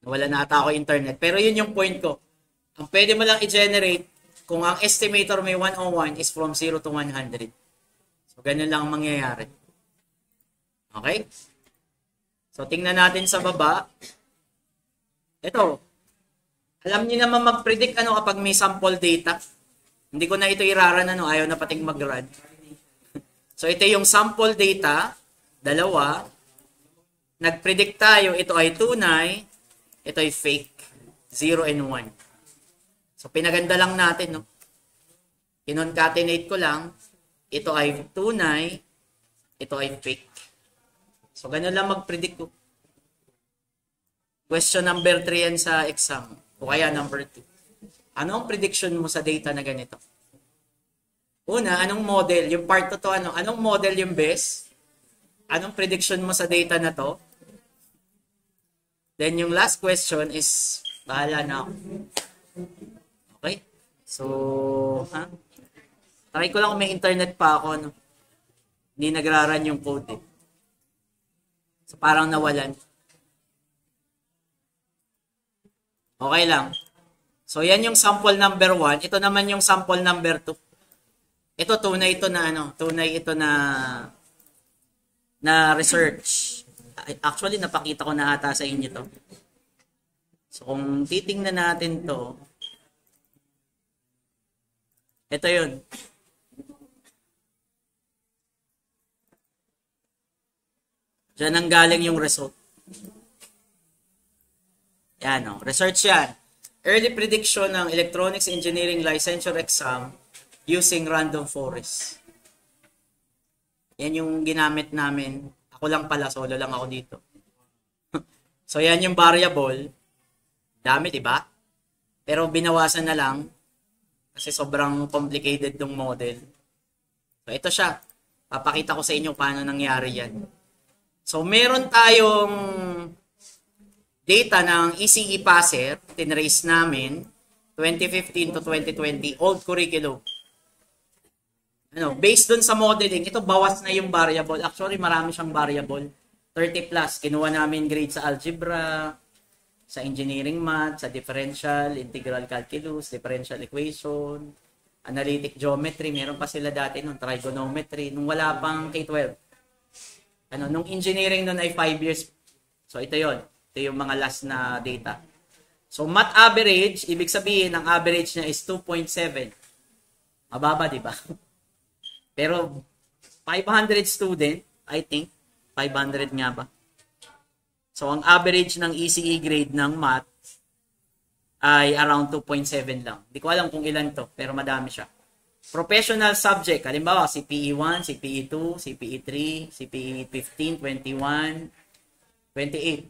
Wala na ata ako internet. Pero yun yung point ko. Ang pwede mo lang i-generate kung ang estimator may 101 is from 0 to 100. So, ganun lang ang mangyayari. Okay? So, tingnan natin sa baba. Ito. Alam niyo naman mag-predict ano kapag may sample data. Hindi ko na ito iraran, ano, ayaw na pating mag-run. So, ito yung sample data. Dalawa. Nag-predict tayo. Ito ay tunay. Ito ay fake. 0 and 1. So, pinaganda lang natin, no? Kinoncatenate ko lang. Ito ay tunay. Ito ay fake. So, ganun lang mag-predict ko. Question number 3 yan sa exam. O kaya number 2. Ano ang prediction mo sa data na ganito? Una, anong model? Yung part to ano? Anong model yung best? Anong prediction mo sa data na to? Then, yung last question is, bahala na ako. Okay? So, try ko lang kung may internet pa ako, no? Hindi nagraran yung code, eh. So, parang nawalan. Okay lang. So, yan yung sample number 1. Ito naman yung sample number 2. Ito, tunay ito na, ano, tunay ito na research. Actually, napakita ko na ata sa inyo to. So, kung titingnan natin to, ito yun. Diyan ang galing yung result. Yan, o. Research yan. Early prediction ng Electronics Engineering Licensure Exam using random forest. Yan yung ginamit namin. Ako lang pala, solo lang ako dito. So, yan yung variable. Dami, di ba? Pero binawasan na lang kasi sobrang complicated ng model. So, ito siya. Papakita ko sa inyo paano nangyari yan. So, meron tayong data ng ECE passer, tinrace namin, 2015 to 2020, old curriculum. Ano, based dun sa modeling, ito bawas na yung variable. Actually, marami siyang variable. 30 plus. Kinuha namin grade sa algebra, sa engineering math, sa differential, integral calculus, differential equation, analytic geometry. Meron pa sila dati nung trigonometry, nung wala pang K-12. Ano, nung engineering nun ay 5 years. So, ito yon. Ito yung mga last na data. So, math average, ibig sabihin, ang average niya is 2.7. Mababa, di ba? Pero, 500 student, I think, 500 nga ba? So, ang average ng ECE grade ng math ay around 2.7 lang. Hindi ko alam kung ilan to, pero madami siya. Professional subject, halimbawa, CPE 1, CPE 2, CPE 3, CPE 15, 21, 28.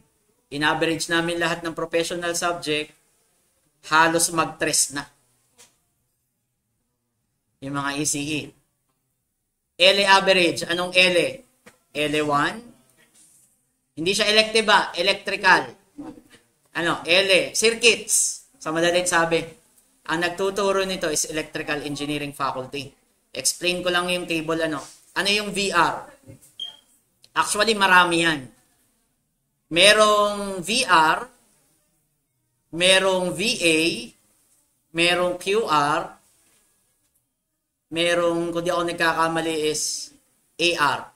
In-average namin lahat ng professional subject, halos mag-3 na. Yung mga ECE. LE average. Anong LE? LE1? Hindi siya elective ba? Electrical. Ano? LE. Circuits. Sa madaling sabi. Ang nagtuturo nito is Electrical Engineering Faculty. Explain ko lang yung table, ano. Ano yung VR? Actually, marami yan. Merong VR, merong VA, merong QR, merong, kung di ako nagkakamali, is AR.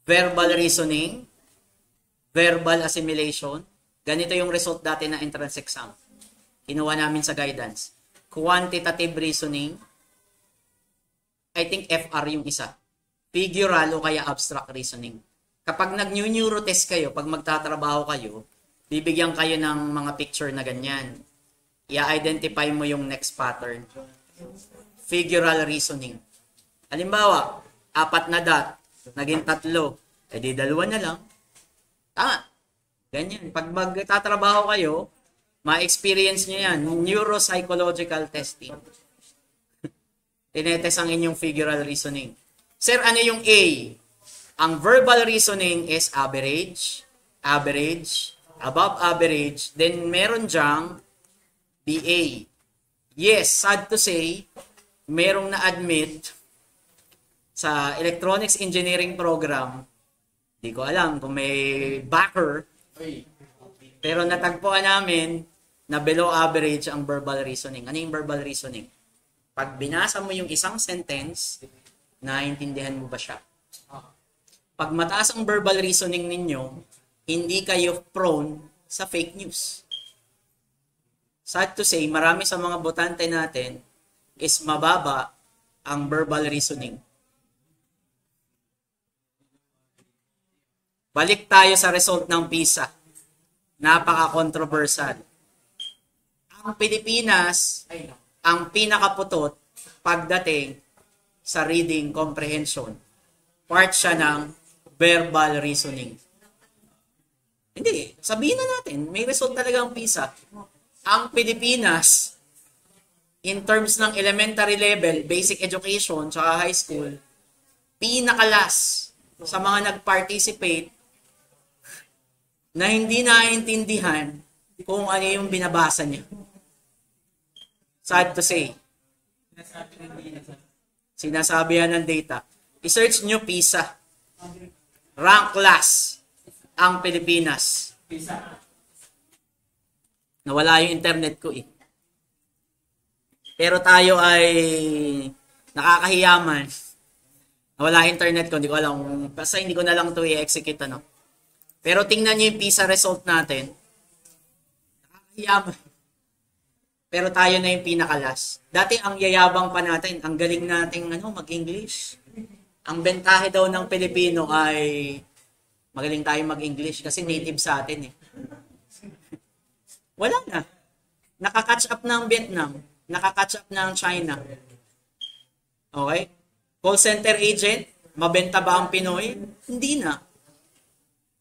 Verbal reasoning, verbal assimilation. Ganito yung result dati ng entrance exam. Kinuha namin sa guidance. Quantitative reasoning. I think FR yung isa. Figural o kaya abstract reasoning. Kapag nag-neuro test kayo, pag magtatrabaho kayo, bibigyan kayo ng mga picture na ganyan. I-identify mo yung next pattern. Figural reasoning. Halimbawa, 4 na dot, naging 3. Eh di 2 na lang. Tama. Ganyan. Pag magtatrabaho kayo, ma-experience nyo yan. Neuropsychological testing. Tinetest ang inyong figural reasoning. Sir, ano yung A? Ang verbal reasoning is average, average, above average, then meron dyang BA. Yes, sad to say, merong na-admit sa electronics engineering program, di ko alam kung may backer, pero natagpuan namin na below average ang verbal reasoning. Ano yung verbal reasoning? Pag binasa mo yung isang sentence, naiintindihan mo ba siya? Pag mataas ang verbal reasoning ninyo, hindi kayo prone sa fake news. Sad to say, marami sa mga botante natin is mababa ang verbal reasoning. Balik tayo sa result ng PISA. Napaka-controversial. Ang Pilipinas, ang pinakaputot pagdating sa reading comprehension. Part siya ng verbal reasoning. Hindi, sabihin na natin, may result talaga ang PISA. Ang Pilipinas, in terms ng elementary level, basic education, tsaka high school, pinakalas sa mga nag-participate na hindi naiintindihan kung ano yung binabasa niya. Sad to say. Sinasabi yan ng data. I-search nyo PISA. Rank class ang Pilipinas. Nawala yung internet ko eh. Pero tayo ay nakakahiyaman. Nawala internet ko, hindi ko alam. Basta hindi ko na lang ito i-execute ano. Pero tingnan nyo yung PISA result natin. Nakakahiyaman. Pero tayo na yung pinakalas. Dati ang yayabang pa natin, ang galing nating mag-English. Ang bentahe daw ng Pilipino ay magaling tayo mag-English kasi native sa atin eh. Wala na. Nakakatch up ng Vietnam. Nakakatch up ng China. Okay? Call center agent, mabenta ba ang Pinoy? Hindi na.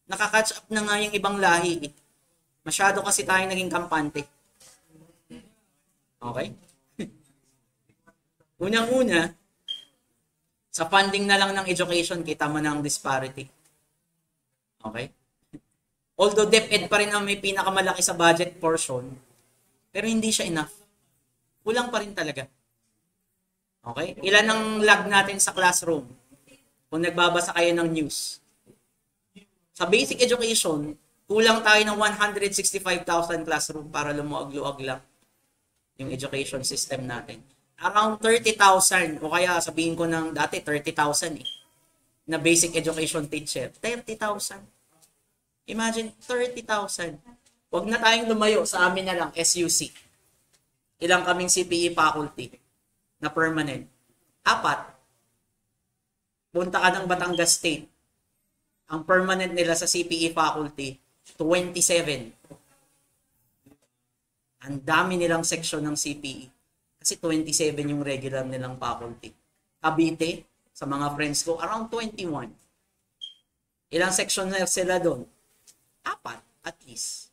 Nakakatch up na nga yung ibang lahi. Masyado kasi tayo naging kampante. Okay? Unang-una, sa funding na lang ng education, kita mo na ang disparity. Okay? Although DepEd pa rin ang may pinakamalaki sa budget portion, pero hindi siya enough. Kulang pa rin talaga. Okay? Ilan ang lag natin sa classroom kung nagbabasa kayo ng news? Sa basic education, kulang tayo ng 165,000 classroom para lumuag-luag lang yung education system natin. Around 30,000 o kaya sabihin ko ng dati 30,000 eh, na basic education teacher. 30,000. Imagine 30,000. Huwag na tayong lumayo sa amin na lang SUC. Ilang kaming CPE faculty na permanent? 4. Punta ka ng Batangas State. Ang permanent nila sa CPE faculty, 27. Ang dami nilang section ng CPE. Kasi 27 yung regular nilang faculty. Cavite, sa mga friends ko, around 21. Ilang section na sila doon? 4, at least.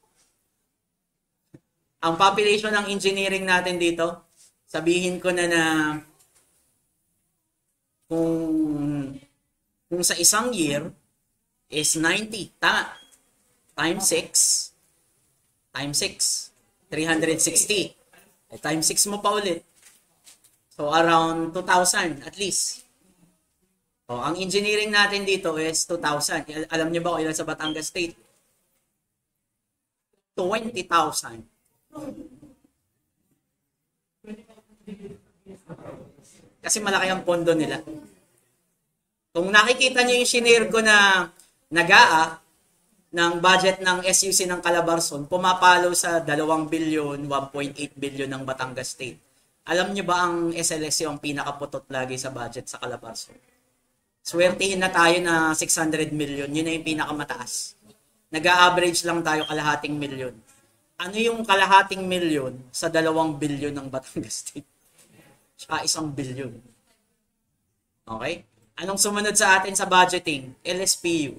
Ang population ng engineering natin dito, sabihin ko na kung sa isang year is 90. Tama. Times 6. 360. Times 6 mo pa ulit. So, around 2,000 at least. So, ang engineering natin dito is 2,000. Alam niyo ba kung ilan sa Batangas State? 20,000. Kasi malaki ang pondo nila. Kung nakikita nyo yung shinare ko na nagaa ng budget ng SUC ng Calabarzon, pumapalo sa 2 billion, 1.8 billion ng Batangas State. Alam nyo ba ang SLSU ang pinakaputot lagi sa budget sa Calabarzon? Swertihin na tayo na 600 million, yun na yung pinakamataas. Nag-a-average lang tayo kalahating milyon. Ano yung kalahating milyon sa 2 billion ng Batangas State? Tsaka 1 billion. Okay? Anong sumunod sa atin sa budgeting? LSPU.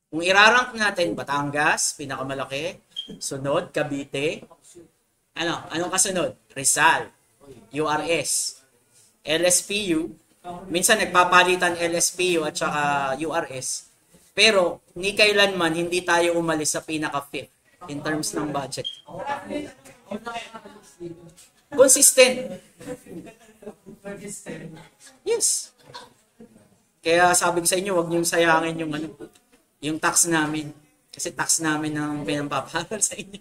Kung irarank natin, Batangas, pinakamalaki. Sunod, Cavite. Anong kasunod? Rizal. URS. LSPU. Minsan nagpapalitan LSPU at saka URS. Pero, ni kailanman, hindi tayo umalis sa pinaka-fifth in terms ng budget. Consistent. Yes. Kaya sabi ko sa inyo, huwag niyong sayangin yung tax namin. Kasi tax namin ang pinampaparal sa inyo.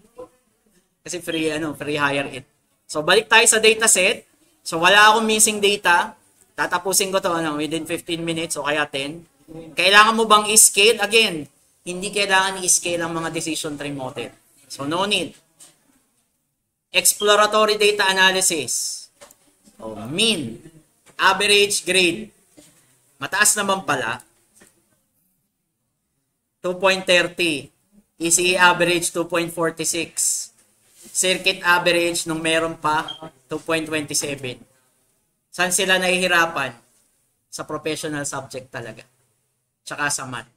Kasi free hire it. So balik tayo sa data set. So wala akong missing data. Tatapusin ko to within 15 minutes o kaya 10. Kailangan mo bang i-scale? Again, hindi kailangan i-scale ang mga decision tree model. So no need. Exploratory data analysis. Mean, average, grade. Mataas naman pala. 2.30. ECE average 2.46. Circuit average nung meron pa 2.27. Saan sila nahihirapan? Sa professional subject talaga. Tsaka sa math.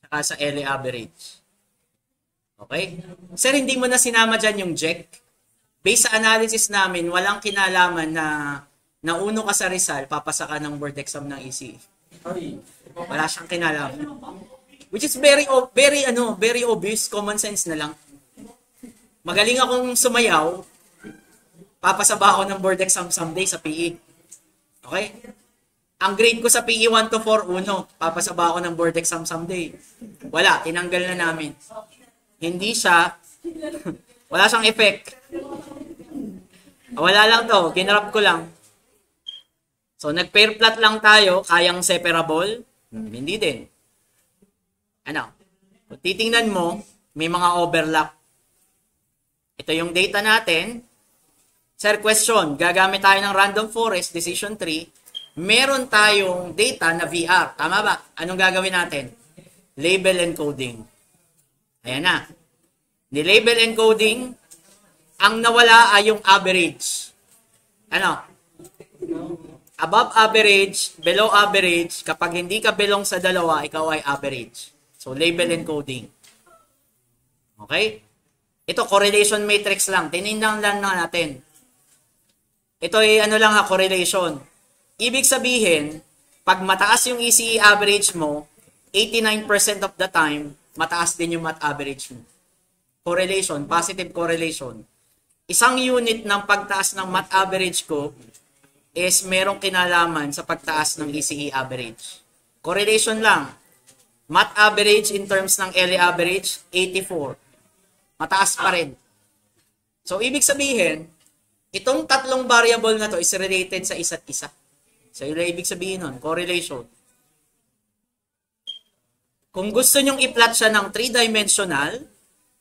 Tsaka sa LA average. Okay? Sir, hindi mo na sinama dyan yung JEC. Based sa analysis namin, walang kinalaman na nauno ka sa Rizal, papasa ka ng board exam ng ECE. Wala siyang kinalaman. Which is very obvious, common sense na lang. Magaling akong sumayaw, papasa ba ako ng board exam someday sa PE? Okay? Ang grade ko sa PE 1 to 4, 1. Papasa ba ako ng board exam someday? Wala, tinanggal na namin. Hindi siya, wala siyang effect. Wala lang to, kinarap ko lang. So, nag-pair plot lang tayo, kayang separable? Hindi din. Kung titingnan mo, may mga overlap. Ito yung data natin. Sir, question, gagamit tayo ng random forest, decision tree. Meron tayong data na VR. Tama ba? Anong gagawin natin? Label encoding. Ayan na. Ni-label encoding, ang nawala ay yung average. Above average, below average, kapag hindi ka belong sa dalawa, ikaw ay average. So, label encoding. Okay? Ito, correlation matrix lang. Tinindang lang natin. Ito ay correlation. Ibig sabihin, pag mataas yung ECE average mo, 89% of the time, mataas din yung math average mo. Correlation, positive correlation. Isang unit ng pagtaas ng math average ko is merong kinalaman sa pagtaas ng ECE average. Correlation lang. Math average in terms ng LA average, 84. Mataas pa rin. So, ibig sabihin, itong tatlong variable na to is related sa isa't isa. So, yung ibig sabihin nun, correlation. Kung gusto nyong i-plot siya ng 3-dimensional,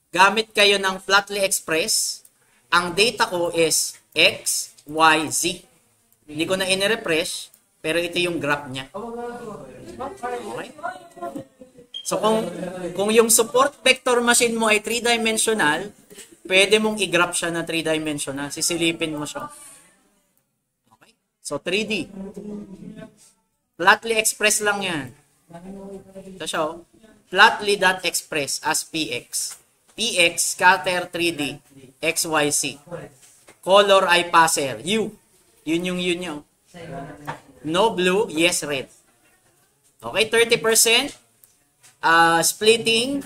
gamit kayo ng Plotly Express. Ang data ko is X, Y, Z. Hindi ko na in-refresh, pero ito yung graph niya. Okay? So, kung yung support vector machine mo ay 3-dimensional, pwede mong i-graph siya na 3-dimensional. Sisilipin mo siya. Okay? So, 3D. Plotly Express lang yan. Ito siya, Plotly.express as PX. PX, scatter 3D, XYZ. Color ay passer. U. Yun yung yun nyo. No blue, yes red. Okay, 30%. Splitting.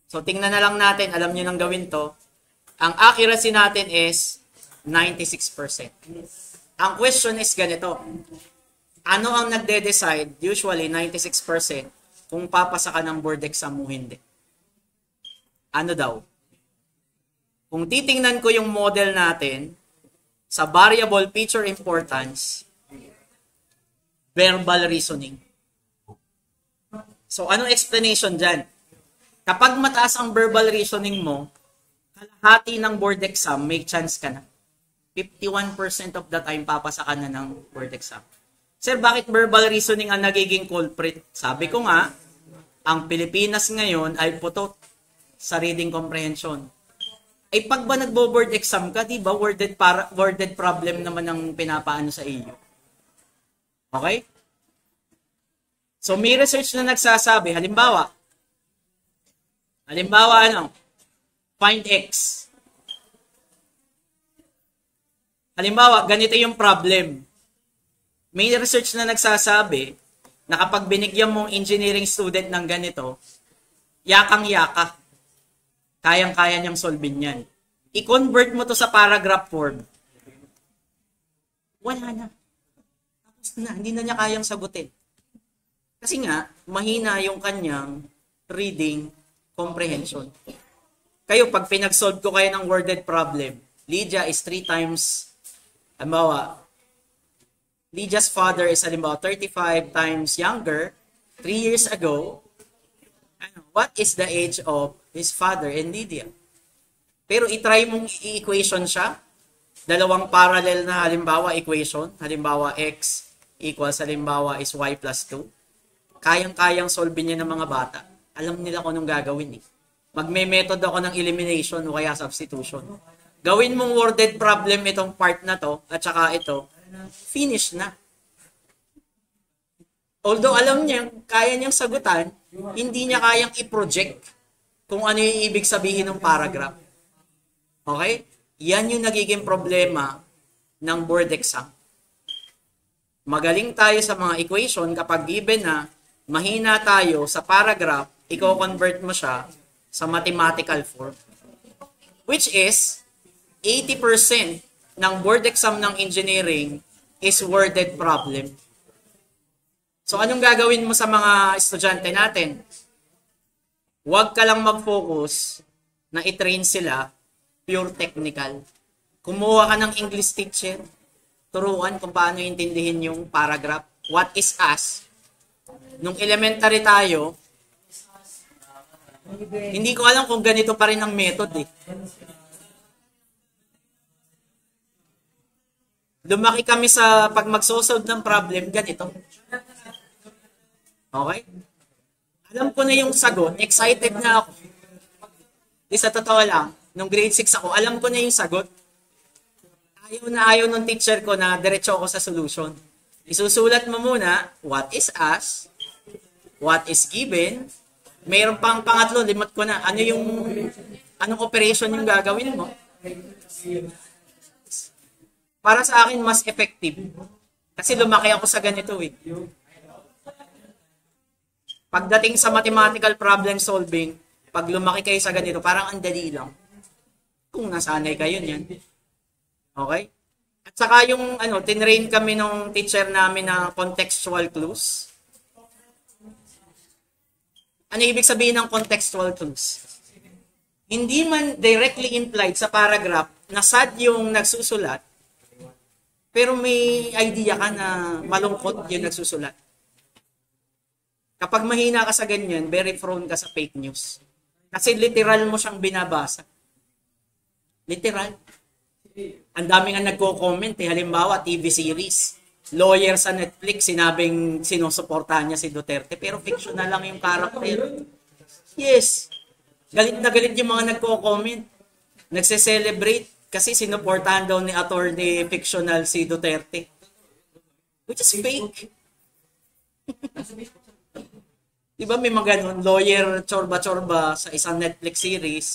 So, tingnan na lang natin. Alam nyo nang gawin to. Ang accuracy natin is 96%. Ang question is ganito. Ano ang nagde-decide? Usually, 96% kung papasa ka ng board exam mo hindi. Ano daw? Kung titingnan ko yung model natin, sa variable feature importance, verbal reasoning. So, anong explanation dyan? Kapag mataas ang verbal reasoning mo, kalahati ng board exam, may chance ka na. 51% of the time, papasa ka na ng board exam. Sir, bakit verbal reasoning ang nagiging culprit? Sabi ko nga, ang Pilipinas ngayon ay putot sa reading comprehension. Ay pag ba nagbo-board exam ka, di ba worded problem naman ang pinapaano sa iyo? Okay? So may research na nagsasabi, halimbawa ano? Find X. Halimbawa, ganito yung problem. May research na nagsasabi na kapag binigyan mong engineering student ng ganito, yakang-yaka. Kayang-kaya niyang solvein yan. I-convert mo to sa paragraph form. Wala na. Tapos na. Hindi na niya kayang sagutin. Kasi nga, mahina yung kanyang reading comprehension. Kayo, pag pinag-solve ko kayo ng worded problem, Lydia is 3 times, halimbawa, Lydia's father is halimbawa 35 times younger, 3 years ago. What is the age of his father and Lydia? Pero itry mong i-equation siya. Dalawang parallel na halimbawa equation. Halimbawa x equals halimbawa is y plus 2. Kayang-kayang solve niya ng mga bata. Alam nila kung anong gagawin eh. Magme-method ako ng elimination o kaya substitution. Gawin mong worded problem itong part na to at saka ito. Finish na. Although alam niya, kaya niyang sagutan, hindi niya kayang i-project kung ano yung ibig sabihin ng paragraph. Okay? Yan yung nagiging problema ng board exam. Magaling tayo sa mga equation kapag given na mahina tayo sa paragraph, i-convert mo siya sa mathematical form. Which is, 80% ng board exam ng engineering is worded problem. So, anong gagawin mo sa mga estudyante natin? Huwag ka lang mag-focus na i-train sila pure technical. Kumuha ka ng English teacher, turuan kung paano intindihin yung paragraph. What is as? Nung elementary tayo, hindi ko alam kung ganito pa rin ang method eh. Lumaki kami sa pag magsosolve ng problem, ganito. Okay? Alam ko na yung sagot, excited na ako. Di sa totoo lang, nung grade 6 ako, alam ko na yung sagot. Ayaw nung teacher ko na diretso ako sa solution. Isusulat mo muna, what is as, what is given, mayroon pang pangatlo, limot ko na, anong operation yung gagawin mo. Para sa akin, mas effective. Kasi lumaki ako sa ganito eh. Pagdating sa mathematical problem solving, pag lumaki kayo sa ganito, parang ang dali lang. Kung nasanay kayo niyan. Okay? At saka yung, tinrain kami nung teacher namin na contextual clues. Ano ibig sabihin ng contextual clues? Hindi man directly implied sa paragraph na sad yung nagsusulat, pero may idea ka na malungkot yung nagsusulat. Kapag mahina ka sa ganyan, very prone ka sa fake news. Kasi literal mo siyang binabasa. Literal. Ang dami nga nagko-comment eh. Halimbawa, TV series. Lawyer sa Netflix, sinabing sinusuportahan niya si Duterte, pero fictional lang yung character. Yes. Galit na galit yung mga nagko-comment. Nagse-celebrate kasi sinuportahan daw ni attorney fictional si Duterte. Which is fake. Diba may mga ganun, lawyer chorba-chorba sa isang Netflix series,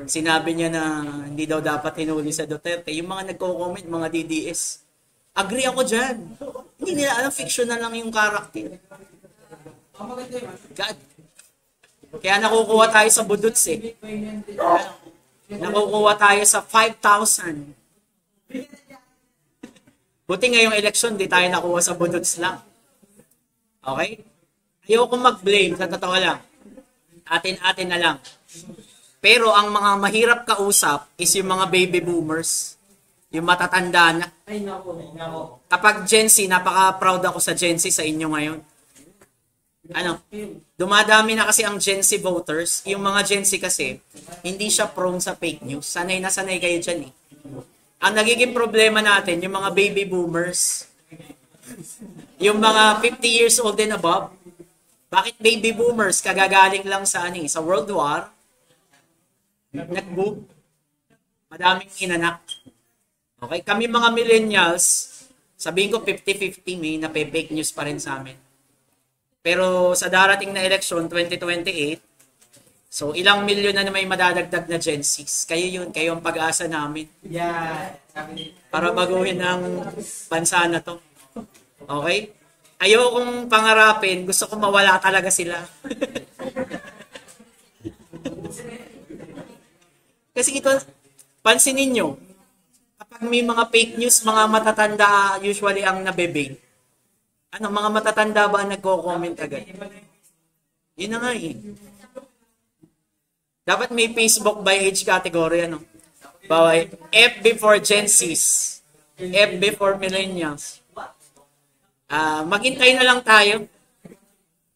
sinabi niya na hindi daw dapat hinuli sa Duterte. Yung mga nagko-comment, mga DDS, agree ako dyan. Hindi nila alam, fictional lang yung character. God. Kaya nakukuha tayo sa budots eh. Nakukuha tayo sa 5,000. Buti ngayong eleksyon, di tayo nakuha sa budots lang. Okay? Ayoko mag-blame, sa totoo lang. Atin-atin na lang. Pero ang mga mahirap kausap is yung mga baby boomers. Yung matatanda na. Ay, nako. Kapag Gen Z, napaka-proud ako sa Gen Z sa inyo ngayon. Ano? Dumadami na kasi ang Gen Z voters. Yung mga Gen Z kasi, hindi siya prone sa fake news. Sanay na sanay kayo dyan eh. Ang nagiging problema natin, yung mga baby boomers, yung mga 50 years old and above. Bakit baby boomers? Kagagaling lang sa, sa World War. Nag-boom. Madaming inanak. Okay? Kami mga millennials, sabihin ko 50-50, may nape-fake news pa rin sa amin. Pero sa darating na eleksyon, 2028, so ilang milyon na may madadagdag na Gen Z. Kayo yun, kayo ang pag-asa namin. Yeah. Para baguhin ang bansa na to. Okay? Ayokong pangarapin, gusto ko mawala talaga sila. Kasi ito, pansinin nyo, kapag may mga fake news, mga matatanda usually ang nabebate. Ano, mga matatanda ba ang nagko-comment agad? Yun na nga eh. Dapat may Facebook by age category, ano? Baway, FB for Gen Zs, FB for Millennials. Maghintay na lang tayo.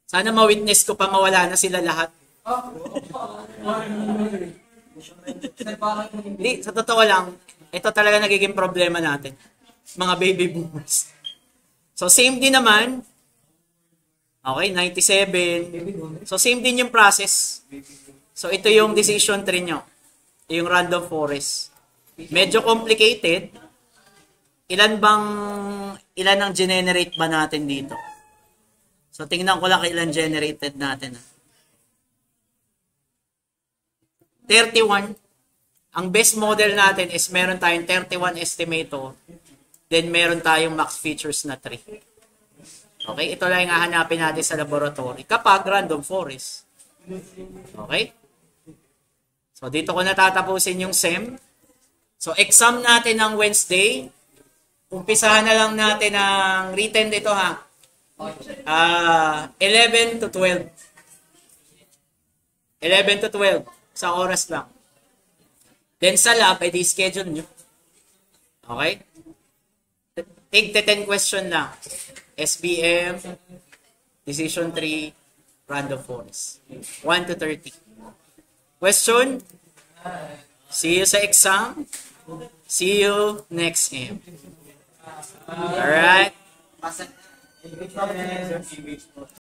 Sana ma-witness ko pa mawala na sila lahat. Hindi, sa totoo lang, ito talaga nagiging problema natin. Mga baby boomers. So, same din naman. Okay, 97. So, same din yung process. So, ito yung decision tree nyo. Yung random forest. Medyo complicated. Ilan ang generate ba natin dito? So, tingnan ko lang ilan generated natin. 31. Ang best model natin is meron tayong 31 estimator. Then, meron tayong max features na 3. Okay? Ito lang yung hahanapin natin sa laboratory kapag random forest. Okay? So, dito ko natatapusin yung SEM. So, exam natin ng Wednesday. Umpisahan na lang natin ang written dito ha. 11 to 12. 11 to 12. Sa oras lang. Then sa lab, ay di-schedule nyo. Okay? Take the 10 question lang. SBM, decision tree, random forest. 1 to 30. Question? See you sa exam. See you next game. Alright?